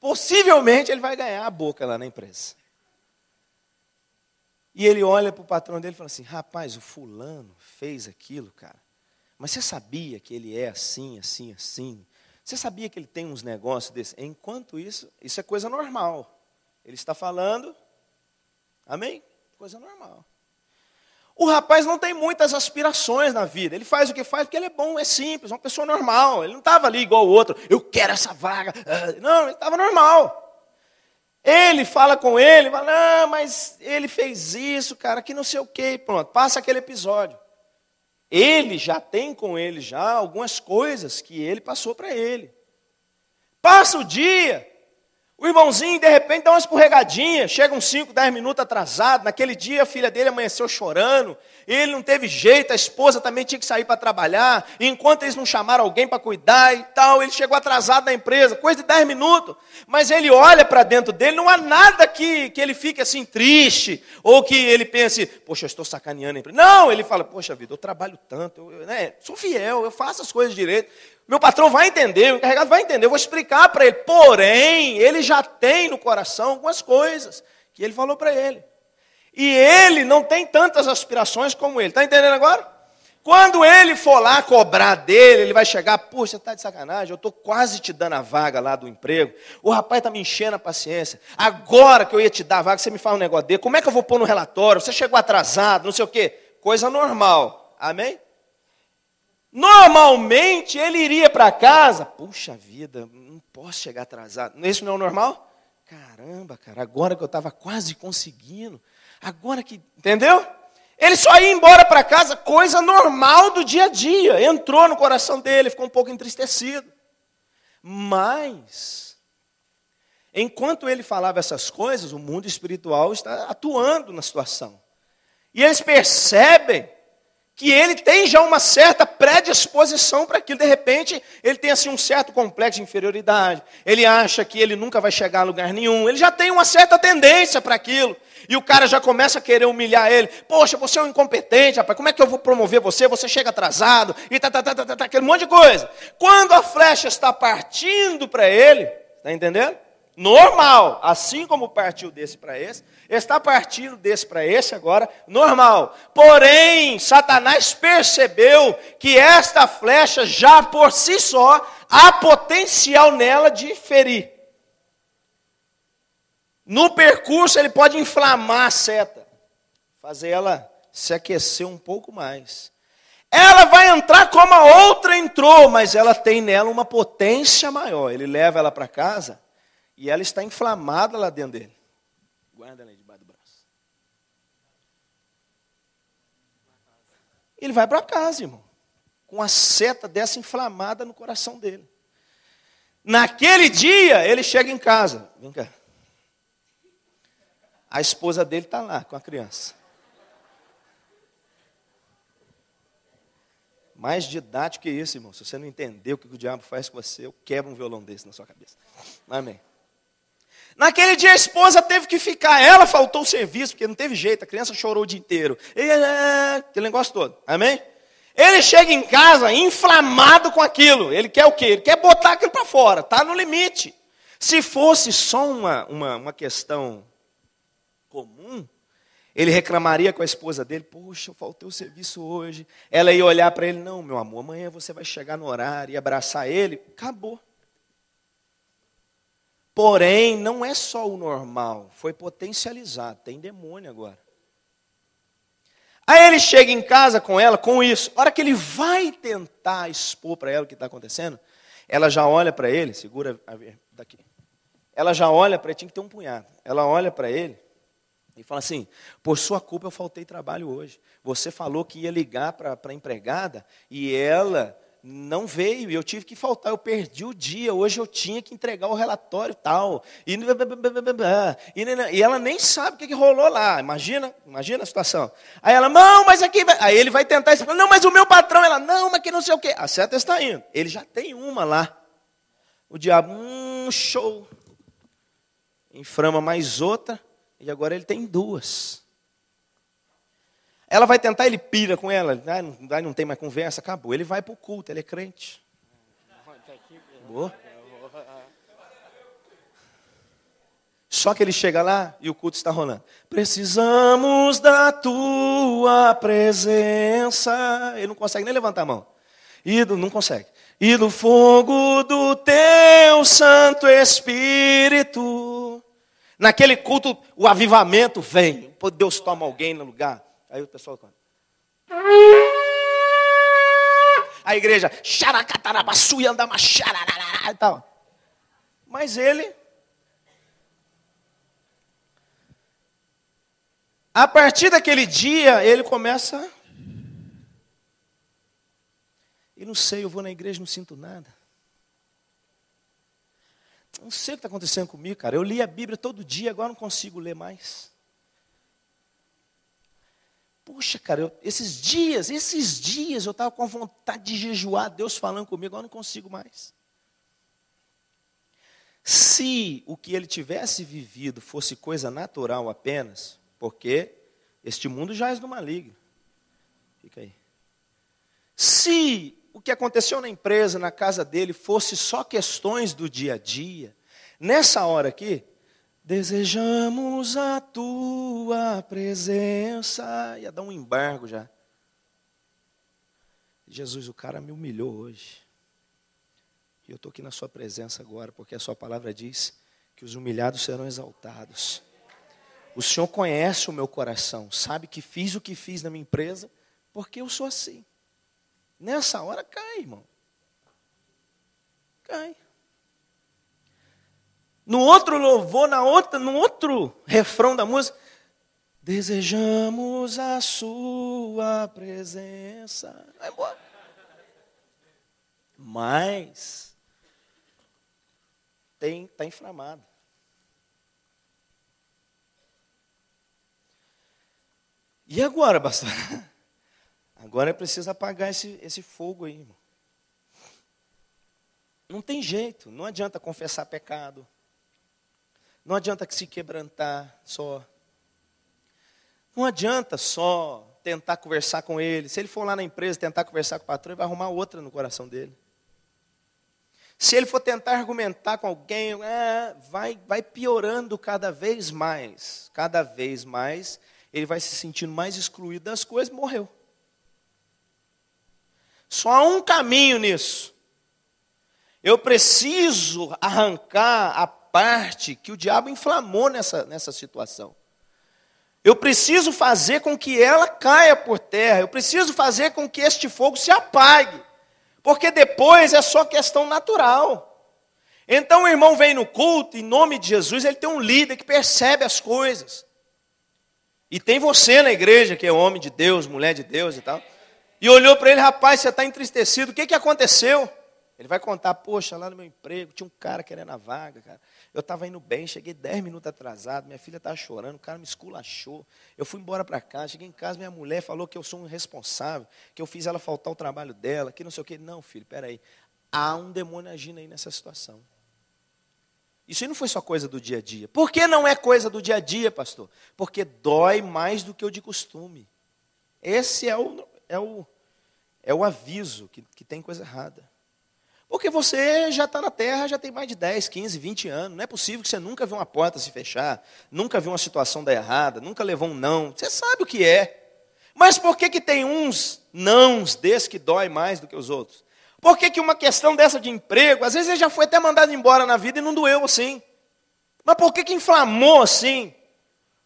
Possivelmente ele vai ganhar a boca lá na empresa. E ele olha para o patrão dele e fala assim, rapaz, o fulano fez aquilo, cara. Mas você sabia que ele é assim, assim, assim? Você sabia que ele tem uns negócios desses? Enquanto isso é coisa normal. Ele está falando, amém? Coisa normal. O rapaz não tem muitas aspirações na vida. Ele faz o que faz porque ele é bom, é simples, uma pessoa normal. Ele não estava ali igual o outro, eu quero essa vaga. Não, ele estava normal. Ele fala com ele, fala, não, mas ele fez isso, cara, que não sei o quê. Pronto, passa aquele episódio. Ele já tem com ele já algumas coisas que ele passou para ele. Passa o dia, o irmãozinho de repente dá uma escorregadinha, chega uns 5, 10 minutos atrasado, naquele dia a filha dele amanheceu chorando, ele não teve jeito, a esposa também tinha que sair para trabalhar, e enquanto eles não chamaram alguém para cuidar e tal, ele chegou atrasado na empresa, coisa de 10 minutos, mas ele olha para dentro dele, não há nada que ele fique assim triste, ou que ele pense, poxa, eu estou sacaneando a empresa. Não, ele fala, poxa vida, eu trabalho tanto, eu sou fiel, eu faço as coisas direito, meu patrão vai entender, o encarregado vai entender, eu vou explicar para ele, porém, ele já tem no coração algumas coisas que ele falou para ele. E ele não tem tantas aspirações como ele. Está entendendo agora? Quando ele for lá cobrar dele, ele vai chegar, poxa, você está de sacanagem, eu estou quase te dando a vaga lá do emprego. O rapaz está me enchendo a paciência. Agora que eu ia te dar a vaga, você me fala um negócio dele. Como é que eu vou pôr no relatório? Você chegou atrasado, não sei o quê. Coisa normal. Amém? Normalmente ele iria para casa, puxa vida, não posso chegar atrasado. Isso não é o normal? Caramba, cara, agora que eu estava quase conseguindo, agora que, entendeu? Ele só ia embora para casa, coisa normal do dia a dia. Entrou no coração dele, ficou um pouco entristecido. Mas, enquanto ele falava essas coisas, o mundo espiritual está atuando na situação. E eles percebem que ele tem já uma certa predisposição para aquilo. De repente, ele tem assim um certo complexo de inferioridade. Ele acha que ele nunca vai chegar a lugar nenhum. Ele já tem uma certa tendência para aquilo. E o cara já começa a querer humilhar ele. Poxa, você é um incompetente, rapaz. Como é que eu vou promover você? Você chega atrasado. E aquele monte de coisa. Quando a flecha está partindo para ele, está entendendo? Normal, assim como partiu desse para esse, está partindo desse para esse agora, normal. Porém, Satanás percebeu que esta flecha já por si só, há potencial nela de ferir. No percurso ele pode inflamar a seta, fazer ela se aquecer um pouco mais. Ela vai entrar como a outra entrou, mas ela tem nela uma potência maior. Ele leva ela para casa. E ela está inflamada lá dentro dele. Guarda ela aí debaixo do braço. Ele vai para casa, irmão. Com a seta dessa inflamada no coração dele. Naquele dia, ele chega em casa. Vem cá. A esposa dele está lá com a criança. Mais didático que isso, irmão. Se você não entender o que o diabo faz com você, eu quebro um violão desse na sua cabeça. Amém. Naquele dia a esposa teve que ficar, ela faltou o serviço, porque não teve jeito, a criança chorou o dia inteiro. Aquele negócio todo, amém? Ele chega em casa inflamado com aquilo, ele quer o quê? Ele quer botar aquilo para fora, está no limite. Se fosse só uma questão comum, ele reclamaria com a esposa dele, poxa, eu faltei o serviço hoje. Ela ia olhar para ele, não, meu amor, amanhã você vai chegar no horário e abraçar ele, acabou. Porém, não é só o normal, foi potencializado, tem demônio agora. Aí ele chega em casa com ela, com isso. A hora que ele vai tentar expor para ela o que está acontecendo, ela já olha para ele, segura daqui. Ela já olha para ele, tinha que ter um punhado. Ela olha para ele e fala assim, por sua culpa eu faltei trabalho hoje. Você falou que ia ligar para a empregada e ela não veio, e eu tive que faltar, eu perdi o dia, hoje eu tinha que entregar o relatório e tal, e ela nem sabe o que rolou lá, imagina a situação. Aí ela, não, mas aqui, aí ele vai tentar explicar, não, mas o meu patrão, ela, não, mas que não sei o quê, a seta está indo, ele já tem uma lá, o diabo, show, inflama mais outra, e agora ele tem duas. Ela vai tentar, ele pira com ela, não tem mais conversa, acabou. Ele vai para o culto, ele é crente. Boa. Só que ele chega lá e o culto está rolando. Precisamos da tua presença. Ele não consegue nem levantar a mão. Não consegue. E do fogo do teu Santo Espírito. Naquele culto, o avivamento vem. Deus toma alguém no lugar. Aí o pessoal canta. A igreja, xaracatarabassu e andama xararará e tal. Mas ele, a partir daquele dia, ele começa. E não sei, eu vou na igreja e não sinto nada. Não sei o que está acontecendo comigo, cara. Eu li a Bíblia todo dia, agora não consigo ler mais. Puxa, cara, esses dias eu estava com vontade de jejuar, Deus falando comigo, agora não consigo mais. Se o que ele tivesse vivido fosse coisa natural apenas, porque este mundo jaz no maligno. Fica aí. Se o que aconteceu na empresa, na casa dele, fosse só questões do dia a dia, nessa hora aqui, desejamos a tua presença. Ia dar um embargo já. Jesus, o cara me humilhou hoje. E eu estou aqui na sua presença agora, porque a sua palavra diz que os humilhados serão exaltados. O Senhor conhece o meu coração, sabe que fiz o que fiz na minha empresa, porque eu sou assim. Nessa hora cai, irmão. Cai. No outro louvor, no outro refrão da música, Desejamos a sua presença. Vai embora. Mas está inflamado. E agora, pastor? Agora é preciso apagar esse fogo aí, irmão. Não tem jeito, não adianta confessar pecado. Não adianta se quebrantar só. Não adianta só tentar conversar com ele. Se ele for lá na empresa tentar conversar com o patrão, ele vai arrumar outra no coração dele. Se ele for tentar argumentar com alguém, vai piorando cada vez mais. Cada vez mais, ele vai se sentindo mais excluído das coisas e morreu. Só há um caminho nisso. Eu preciso arrancar a parte que o diabo inflamou nessa situação. Eu preciso fazer com que ela caia por terra. Eu preciso fazer com que este fogo se apague. Porque depois é só questão natural. Então o irmão vem no culto, em nome de Jesus, ele tem um líder que percebe as coisas. E tem você na igreja, que é homem de Deus, mulher de Deus e tal. E olhou para ele, rapaz, você está entristecido, o que aconteceu? Ele vai contar, poxa, lá no meu emprego, tinha um cara querendo a vaga, cara. Eu estava indo bem, cheguei 10 minutos atrasado, minha filha estava chorando, o cara me esculachou. Eu fui embora para casa, cheguei em casa, minha mulher falou que eu sou um irresponsável, que eu fiz ela faltar o trabalho dela, que não sei o quê. Não, filho, peraí. Há um demônio agindo aí nessa situação. Isso aí não foi só coisa do dia a dia. Por que não é coisa do dia a dia, pastor? Porque dói mais do que o de costume. Esse é o aviso que tem coisa errada. Porque você já está na terra, já tem mais de 10, 15, 20 anos. Não é possível que você nunca viu uma porta se fechar, nunca viu uma situação dar errada, nunca levou um não. Você sabe o que é. Mas por que tem uns nãos desses que dói mais do que os outros? Por que uma questão dessa de emprego, às vezes ele já foi até mandado embora na vida e não doeu assim? Mas por que inflamou assim?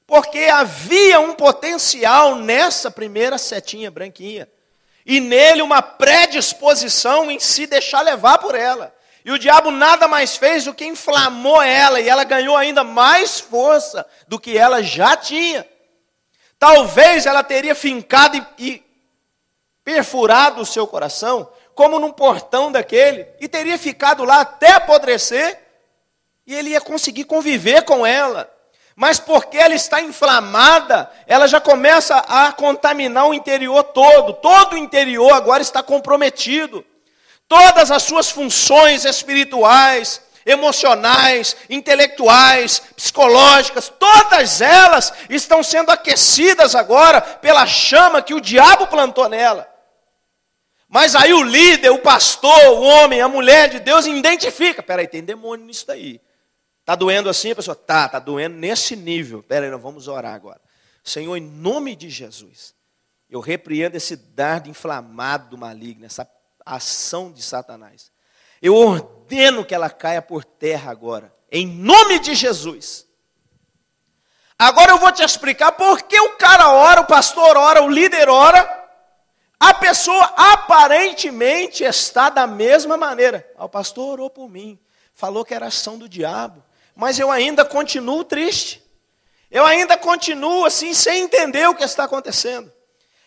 Porque havia um potencial nessa primeira setinha branquinha. E nele uma predisposição em se deixar levar por ela. E o diabo nada mais fez do que inflamou ela. E ela ganhou ainda mais força do que ela já tinha. Talvez ela teria fincado e perfurado o seu coração, como num portão daquele. E teria ficado lá até apodrecer. E ele ia conseguir conviver com ela. Mas porque ela está inflamada, ela já começa a contaminar o interior todo. Todo o interior agora está comprometido. Todas as suas funções espirituais, emocionais, intelectuais, psicológicas, todas elas estão sendo aquecidas agora pela chama que o diabo plantou nela. Mas aí o líder, o pastor, o homem, a mulher de Deus identifica. Peraí, tem demônio nisso daí. Está doendo assim? A pessoa, está doendo nesse nível. Espera aí, nós vamos orar agora. Senhor, em nome de Jesus, eu repreendo esse dardo inflamado do maligno, essa ação de Satanás. Eu ordeno que ela caia por terra agora, em nome de Jesus. Agora eu vou te explicar por que o cara ora, o pastor ora, o líder ora, a pessoa aparentemente está da mesma maneira. O pastor orou por mim, falou que era ação do diabo. Mas eu ainda continuo triste. Eu ainda continuo assim, sem entender o que está acontecendo.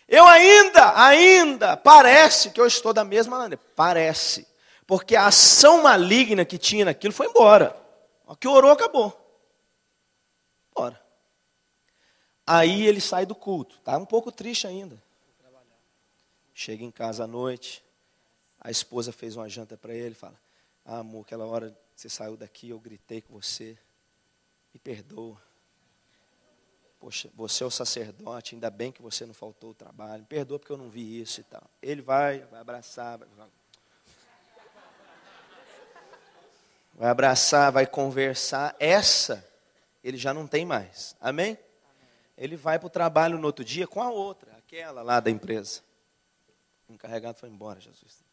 Eu ainda parece que eu estou da mesma maneira. Parece. Porque a ação maligna que tinha naquilo foi embora. O que orou, acabou. Bora. Aí ele sai do culto. Está um pouco triste ainda. Chega em casa à noite. A esposa fez uma janta para ele. Fala, amor, aquela hora você saiu daqui, eu gritei com você, me perdoa. Poxa, você é o sacerdote, ainda bem que você não faltou o trabalho, me perdoa porque eu não vi isso e tal. Ele vai abraçar, vai abraçar, vai conversar. Essa, ele já não tem mais, amém? Ele vai para o trabalho no outro dia com a outra, aquela lá da empresa. O encarregado foi embora, Jesus,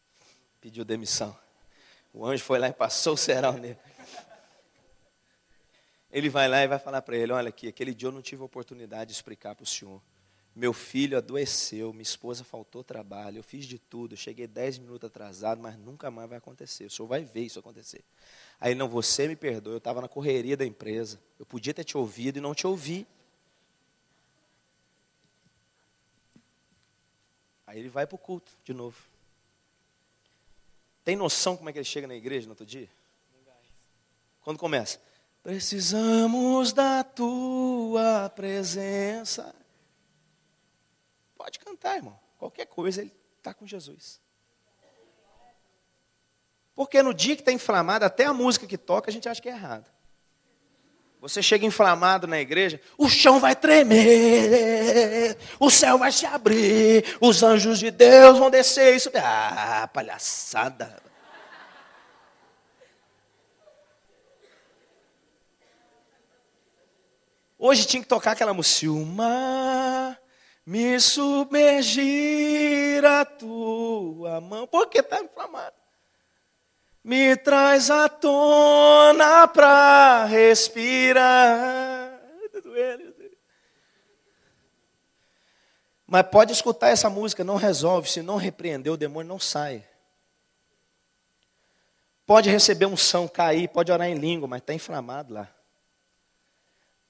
pediu demissão. O anjo foi lá e passou o cerol nele. Ele vai lá e vai falar para ele, olha aqui, aquele dia eu não tive a oportunidade de explicar para o senhor. Meu filho adoeceu, minha esposa faltou trabalho, eu fiz de tudo, eu cheguei 10 minutos atrasado, mas nunca mais vai acontecer, o senhor vai ver isso acontecer. Aí, não, você me perdoa, eu estava na correria da empresa, eu podia ter te ouvido e não te ouvi. Aí ele vai para o culto de novo. Tem noção como é que ele chega na igreja no outro dia? Quando começa? Precisamos da tua presença. Pode cantar, irmão. Qualquer coisa, ele está com Jesus. Porque no dia que está inflamado, até a música que toca, a gente acha que é errado. Você chega inflamado na igreja, o chão vai tremer, o céu vai se abrir, os anjos de Deus vão descer e subir. Ah, palhaçada. Hoje tinha que tocar aquela música. Se o mar me submergir a tua mão. Por que está inflamado? Me traz à tona para respirar. Mas pode escutar essa música, não resolve. Se não repreender, o demônio não sai. Pode receber unção, cair, pode orar em língua, mas está inflamado lá.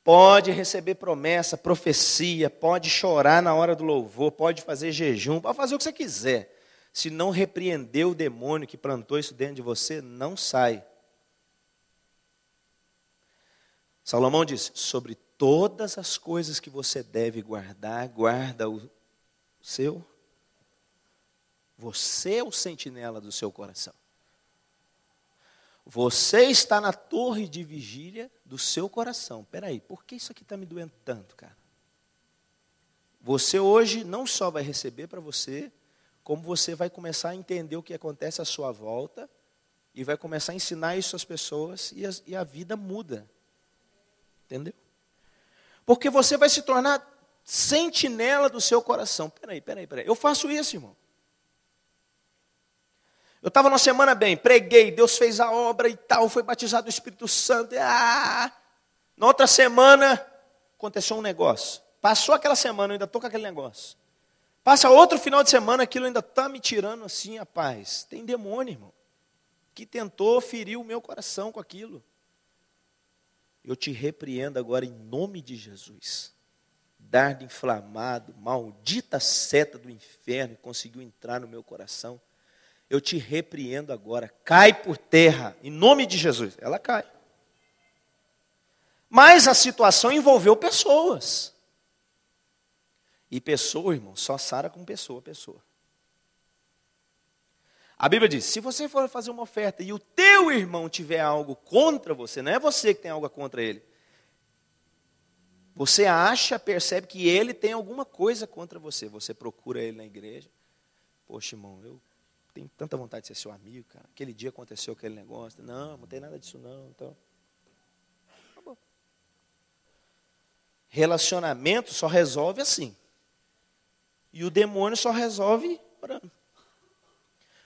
Pode receber promessa, profecia, pode chorar na hora do louvor, pode fazer jejum, pode fazer o que você quiser. Se não repreender o demônio que plantou isso dentro de você, não sai. Salomão diz, sobre todas as coisas que você deve guardar, guarda o seu. Você é o sentinela do seu coração. Você está na torre de vigília do seu coração. Espera aí, por que isso aqui está me doendo tanto, cara? Você hoje não só vai receber para você, como você vai começar a entender o que acontece à sua volta e vai começar a ensinar isso às pessoas e a vida muda. Entendeu? Porque você vai se tornar sentinela do seu coração. Peraí. Eu faço isso, irmão. Eu estava numa semana bem, preguei, Deus fez a obra e tal, foi batizado o Espírito Santo. Na outra semana, aconteceu um negócio. Passou aquela semana, eu ainda estou com aquele negócio. Passa outro final de semana, aquilo ainda está me tirando assim a paz. Tem demônio, irmão, que tentou ferir o meu coração com aquilo. Eu te repreendo agora em nome de Jesus. Dardo inflamado, maldita seta do inferno que conseguiu entrar no meu coração. Eu te repreendo agora, cai por terra, em nome de Jesus. Ela cai. Mas a situação envolveu pessoas. E pessoa, irmão, só sara com pessoa. A Bíblia diz, se você for fazer uma oferta e o teu irmão tiver algo contra você, não é você que tem algo contra ele. Você percebe que ele tem alguma coisa contra você. Você procura ele na igreja. Poxa, irmão, eu tenho tanta vontade de ser seu amigo, cara. Aquele dia aconteceu aquele negócio. Não tem nada disso não. Então, acabou. Relacionamento só resolve assim. E o demônio só resolve orando.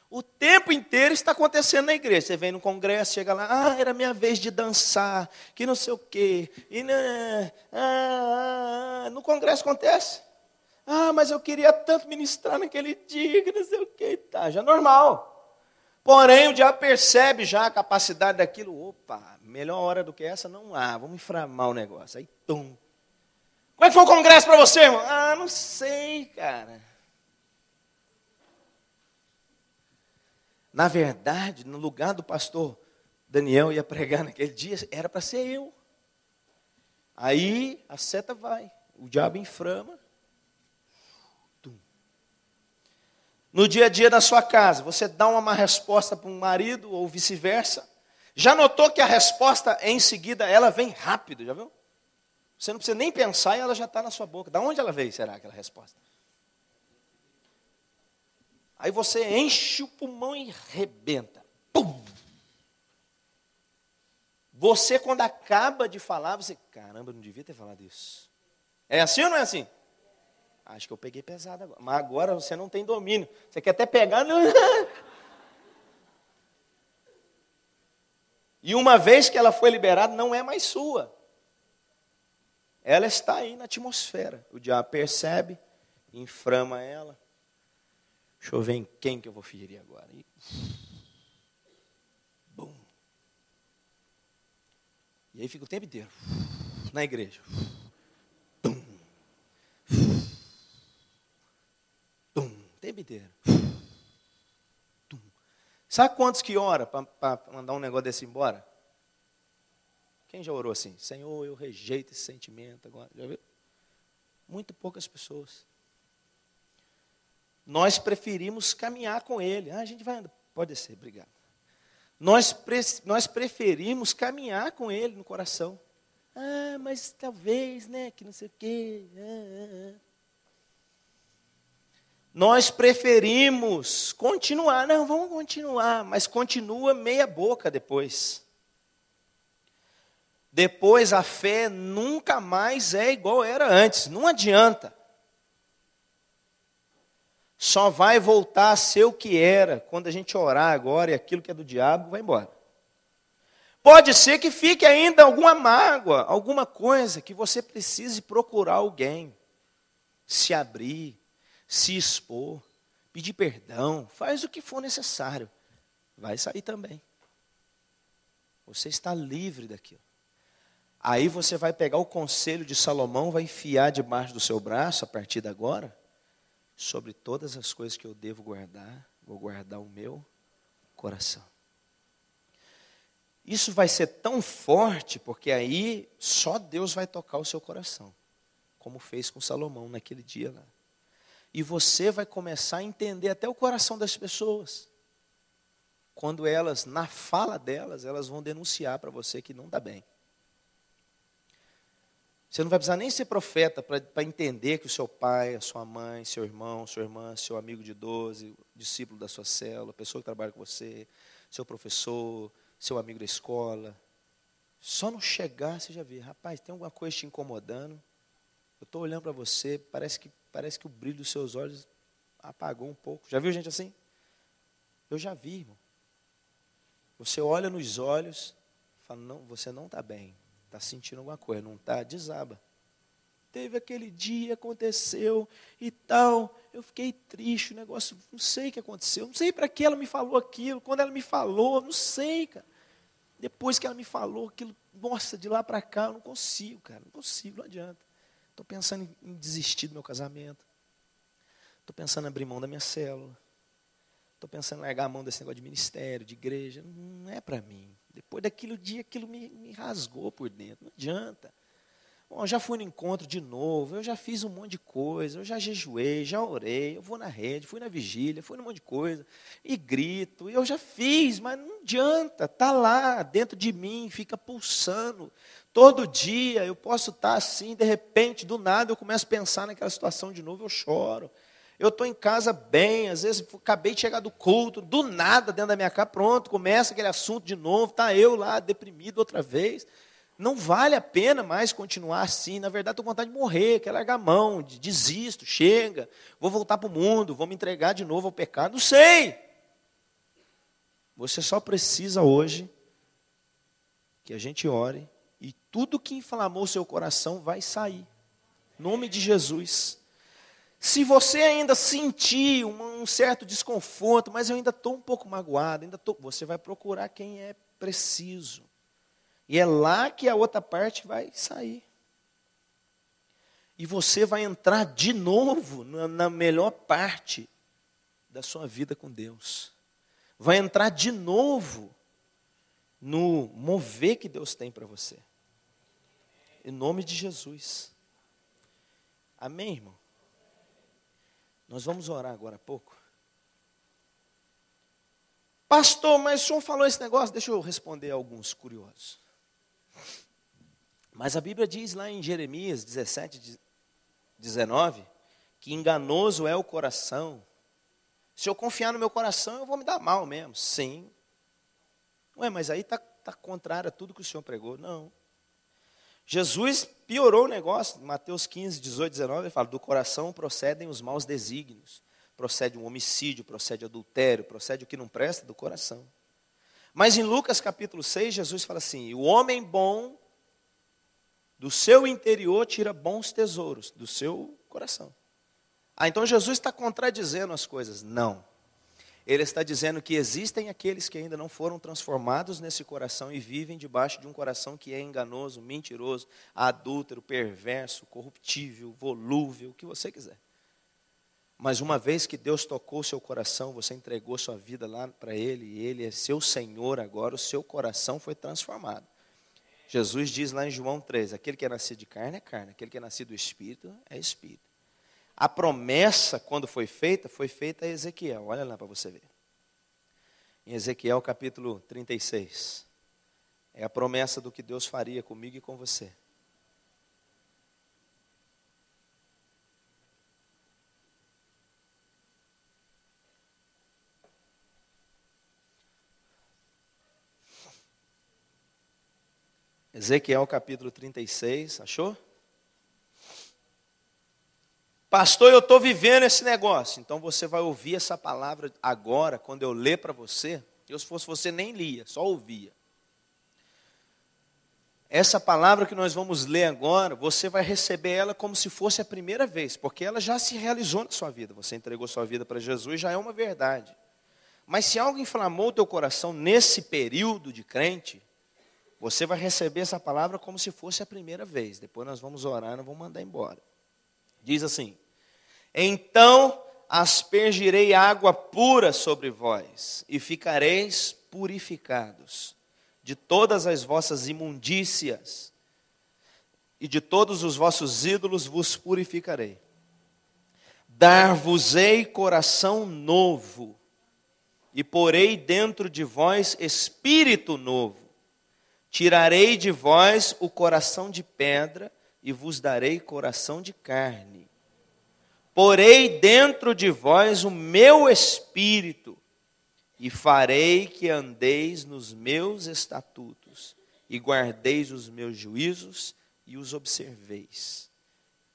O tempo inteiro está acontecendo na igreja. Você vem no congresso, chega lá, era minha vez de dançar, que não sei o quê. E, no congresso acontece. Mas eu queria tanto ministrar naquele dia, que não sei o quê. Tá, já é normal. Porém, o diabo percebe já a capacidade daquilo. Opa, melhor hora do que essa não há. Vamos inflamar o negócio. Aí, tum. Como é que foi o congresso para você, irmão? Não sei, cara. Na verdade, no lugar do pastor Daniel ia pregar naquele dia, era para ser eu. Aí a seta vai, o diabo inflama. Tum. No dia a dia da sua casa, você dá uma má resposta para um marido ou vice-versa. Já notou que a resposta em seguida, ela vem rápido, já viu? Você não precisa nem pensar e ela já está na sua boca. Da onde ela veio, será, aquela resposta? Aí você enche o pulmão e rebenta. Pum! Você, quando acaba de falar, você... Caramba, eu não devia ter falado isso. É assim ou não é assim? Acho que eu peguei pesado agora. Mas agora você não tem domínio. Você quer até pegar... Não... E uma vez que ela foi liberada, não é mais sua. Ela está aí na atmosfera. O diabo percebe, inflama ela. Deixa eu ver em quem que eu vou ferir agora. E... Bum. E aí fica o tempo inteiro. Na igreja. Bum. Bum. O tempo tempo inteiro. Sabe quantos que ora para mandar um negócio desse embora? Quem já orou assim? Senhor, eu rejeito esse sentimento agora. Já viu? Muito poucas pessoas. Nós preferimos caminhar com ele. A gente vai andar. Pode descer, obrigado. Nós preferimos caminhar com ele no coração. Mas talvez, né, que não sei o quê. Nós preferimos continuar. Não, vamos continuar, mas continua meia boca depois. Depois a fé nunca mais é igual era antes. Não adianta. Só vai voltar a ser o que era quando a gente orar agora e aquilo que é do diabo vai embora. Pode ser que fique ainda alguma mágoa, alguma coisa que você precise procurar alguém, se abrir, se expor, pedir perdão, faz o que for necessário. Vai sair também. Você está livre daquilo. Aí você vai pegar o conselho de Salomão, vai enfiar debaixo do seu braço, a partir de agora, sobre todas as coisas que eu devo guardar, vou guardar o meu coração. Isso vai ser tão forte, porque aí só Deus vai tocar o seu coração, como fez com Salomão naquele dia lá. E você vai começar a entender até o coração das pessoas. Quando elas, na fala delas, elas vão denunciar para você que não está bem. Você não vai precisar nem ser profeta para entender que o seu pai, a sua mãe, seu irmão, sua irmã, seu amigo de 12, discípulo da sua célula, pessoa que trabalha com você, seu professor, seu amigo da escola. Só não chegar, você já vê, rapaz, tem alguma coisa te incomodando. Eu estou olhando para você, parece que o brilho dos seus olhos apagou um pouco. Já viu gente assim? Eu já vi, irmão. Você olha nos olhos, fala, não, você não está bem. Está sentindo alguma coisa, não está? Desaba. Teve aquele dia, aconteceu e tal, eu fiquei triste, o negócio, não sei o que aconteceu, não sei para que ela me falou aquilo, quando ela me falou, não sei, cara. Depois que ela me falou aquilo, nossa, de lá para cá, eu não consigo, cara, não consigo, não adianta. Estou pensando em desistir do meu casamento, estou pensando em abrir mão da minha célula, estou pensando em largar a mão desse negócio de ministério, de igreja, não é para mim. Depois daquele dia, aquilo me rasgou por dentro, não adianta. Bom, eu já fui no encontro de novo, eu já fiz um monte de coisa, eu já jejuei, já orei, eu vou na rede, fui na vigília, fui num monte de coisa, e grito, eu já fiz, mas não adianta, está lá dentro de mim, fica pulsando. Todo dia eu posso estar assim, de repente, do nada, eu começo a pensar naquela situação de novo, eu choro. Eu estou em casa bem, às vezes acabei de chegar do culto, do nada dentro da minha casa, pronto, começa aquele assunto de novo, está eu lá deprimido outra vez. Não vale a pena mais continuar assim, na verdade estou com vontade de morrer, quero largar a mão, desisto, chega, vou voltar para o mundo, vou me entregar de novo ao pecado, não sei. Você só precisa hoje que a gente ore e tudo que inflamou o seu coração vai sair, em nome de Jesus. Se você ainda sentir um certo desconforto, mas eu ainda estou um pouco magoado, você vai procurar quem é preciso. E é lá que a outra parte vai sair. E você vai entrar de novo na melhor parte da sua vida com Deus. Vai entrar de novo no mover que Deus tem para você. Em nome de Jesus. Amém, irmão? Nós vamos orar agora há pouco. Pastor, mas o senhor falou esse negócio, deixa eu responder a alguns curiosos. Mas a Bíblia diz lá em Jeremias 17, 19, que enganoso é o coração. Se eu confiar no meu coração, eu vou me dar mal mesmo. Sim. Ué, mas aí está contrário a tudo que o senhor pregou. Não. Jesus piorou o negócio, Mateus 15, 18, 19, ele fala, do coração procedem os maus desígnios, procede um homicídio, procede adultério, procede o que não presta do coração. Mas em Lucas capítulo 6, Jesus fala assim, o homem bom do seu interior tira bons tesouros, do seu coração. Então Jesus está contradizendo as coisas? Não. Ele está dizendo que existem aqueles que ainda não foram transformados nesse coração e vivem debaixo de um coração que é enganoso, mentiroso, adúltero, perverso, corruptível, volúvel, o que você quiser. Mas uma vez que Deus tocou o seu coração, você entregou sua vida lá para Ele, e Ele é seu Senhor agora, o seu coração foi transformado. Jesus diz lá em João 3, aquele que é nascido de carne é carne, aquele que é nascido do Espírito é Espírito. A promessa, quando foi feita a Ezequiel, olha lá para você ver. Em Ezequiel capítulo 36, é a promessa do que Deus faria comigo e com você. Ezequiel capítulo 36, achou? Pastor, eu estou vivendo esse negócio. Então você vai ouvir essa palavra agora, quando eu ler para você. Eu, se fosse você, nem lia, só ouvia. Essa palavra que nós vamos ler agora, você vai receber ela como se fosse a primeira vez, porque ela já se realizou na sua vida. Você entregou sua vida para Jesus, já é uma verdade. Mas se algo inflamou o teu coração nesse período de crente, você vai receber essa palavra como se fosse a primeira vez. Depois nós vamos orar, não vamos mandar embora. Diz assim: então aspergirei água pura sobre vós, e ficareis purificados. De todas as vossas imundícias, e de todos os vossos ídolos vos purificarei. Dar-vos-ei coração novo, e porei dentro de vós espírito novo. Tirarei de vós o coração de pedra e vos darei coração de carne. Porei dentro de vós o meu espírito e farei que andeis nos meus estatutos e guardeis os meus juízos e os observeis.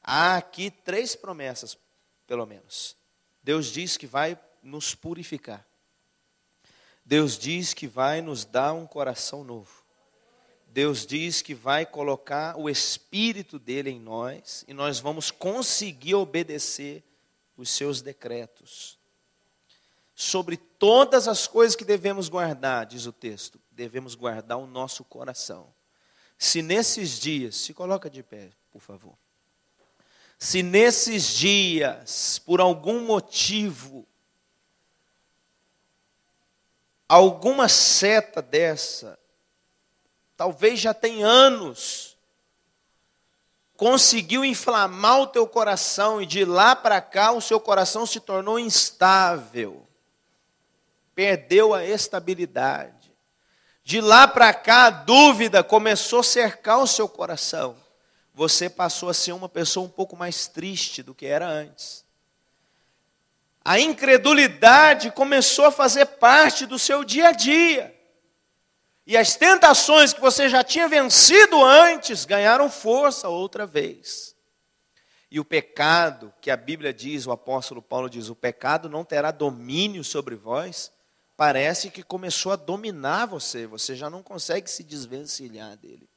Há aqui 3 promessas, pelo menos. Deus diz que vai nos purificar. Deus diz que vai nos dar um coração novo. Deus diz que vai colocar o Espírito dele em nós e nós vamos conseguir obedecer os seus decretos. Sobre todas as coisas que devemos guardar, diz o texto, devemos guardar o nosso coração. Se nesses dias, se coloca de pé, por favor. Se nesses dias, por algum motivo, alguma seta dessa, talvez já tem anos, conseguiu inflamar o teu coração e de lá para cá o seu coração se tornou instável, perdeu a estabilidade. De lá para cá a dúvida começou a cercar o seu coração. Você passou a ser uma pessoa um pouco mais triste do que era antes. A incredulidade começou a fazer parte do seu dia a dia. E as tentações que você já tinha vencido antes ganharam força outra vez. E o pecado, que a Bíblia diz, o apóstolo Paulo diz, o pecado não terá domínio sobre vós, parece que começou a dominar você, você já não consegue se desvencilhar dele.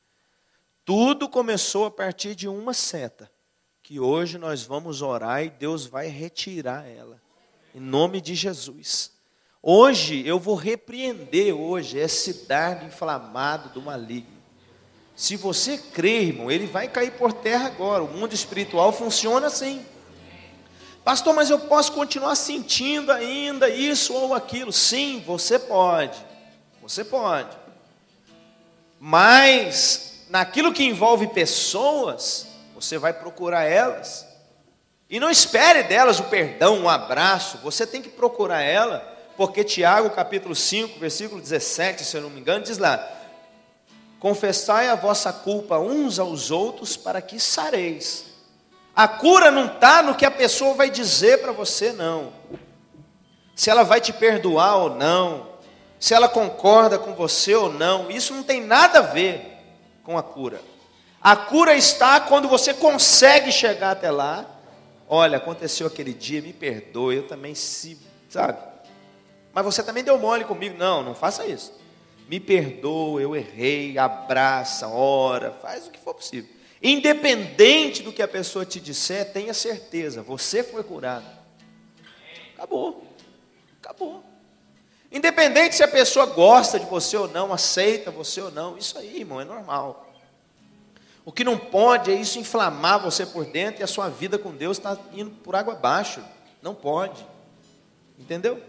Tudo começou a partir de uma seta, que hoje nós vamos orar e Deus vai retirar ela, em nome de Jesus. Hoje eu vou repreender esse dardo inflamado do maligno. Se você crê, irmão, ele vai cair por terra agora. O mundo espiritual funciona assim. Pastor, mas eu posso continuar sentindo ainda isso ou aquilo? Sim, você pode. Você pode. Mas naquilo que envolve pessoas, você vai procurar elas. E não espere delas o perdão, um abraço. Você tem que procurar ela. Porque Tiago, capítulo 5, versículo 17, se eu não me engano, diz lá: confessai a vossa culpa uns aos outros para que sareis. A cura não está no que a pessoa vai dizer para você, não. Se ela vai te perdoar ou não. Se ela concorda com você ou não. Isso não tem nada a ver com a cura. A cura está quando você consegue chegar até lá. Olha, aconteceu aquele dia, me perdoe, eu também sabe? Mas você também deu mole comigo. Não, não faça isso. Me perdoa, eu errei, abraça, ora, faz o que for possível. Independente do que a pessoa te disser, tenha certeza, você foi curado. Acabou. Acabou. Independente se a pessoa gosta de você ou não, aceita você ou não, isso aí, irmão, é normal. O que não pode é isso inflamar você por dentro e a sua vida com Deus está indo por água abaixo. Não pode. Entendeu?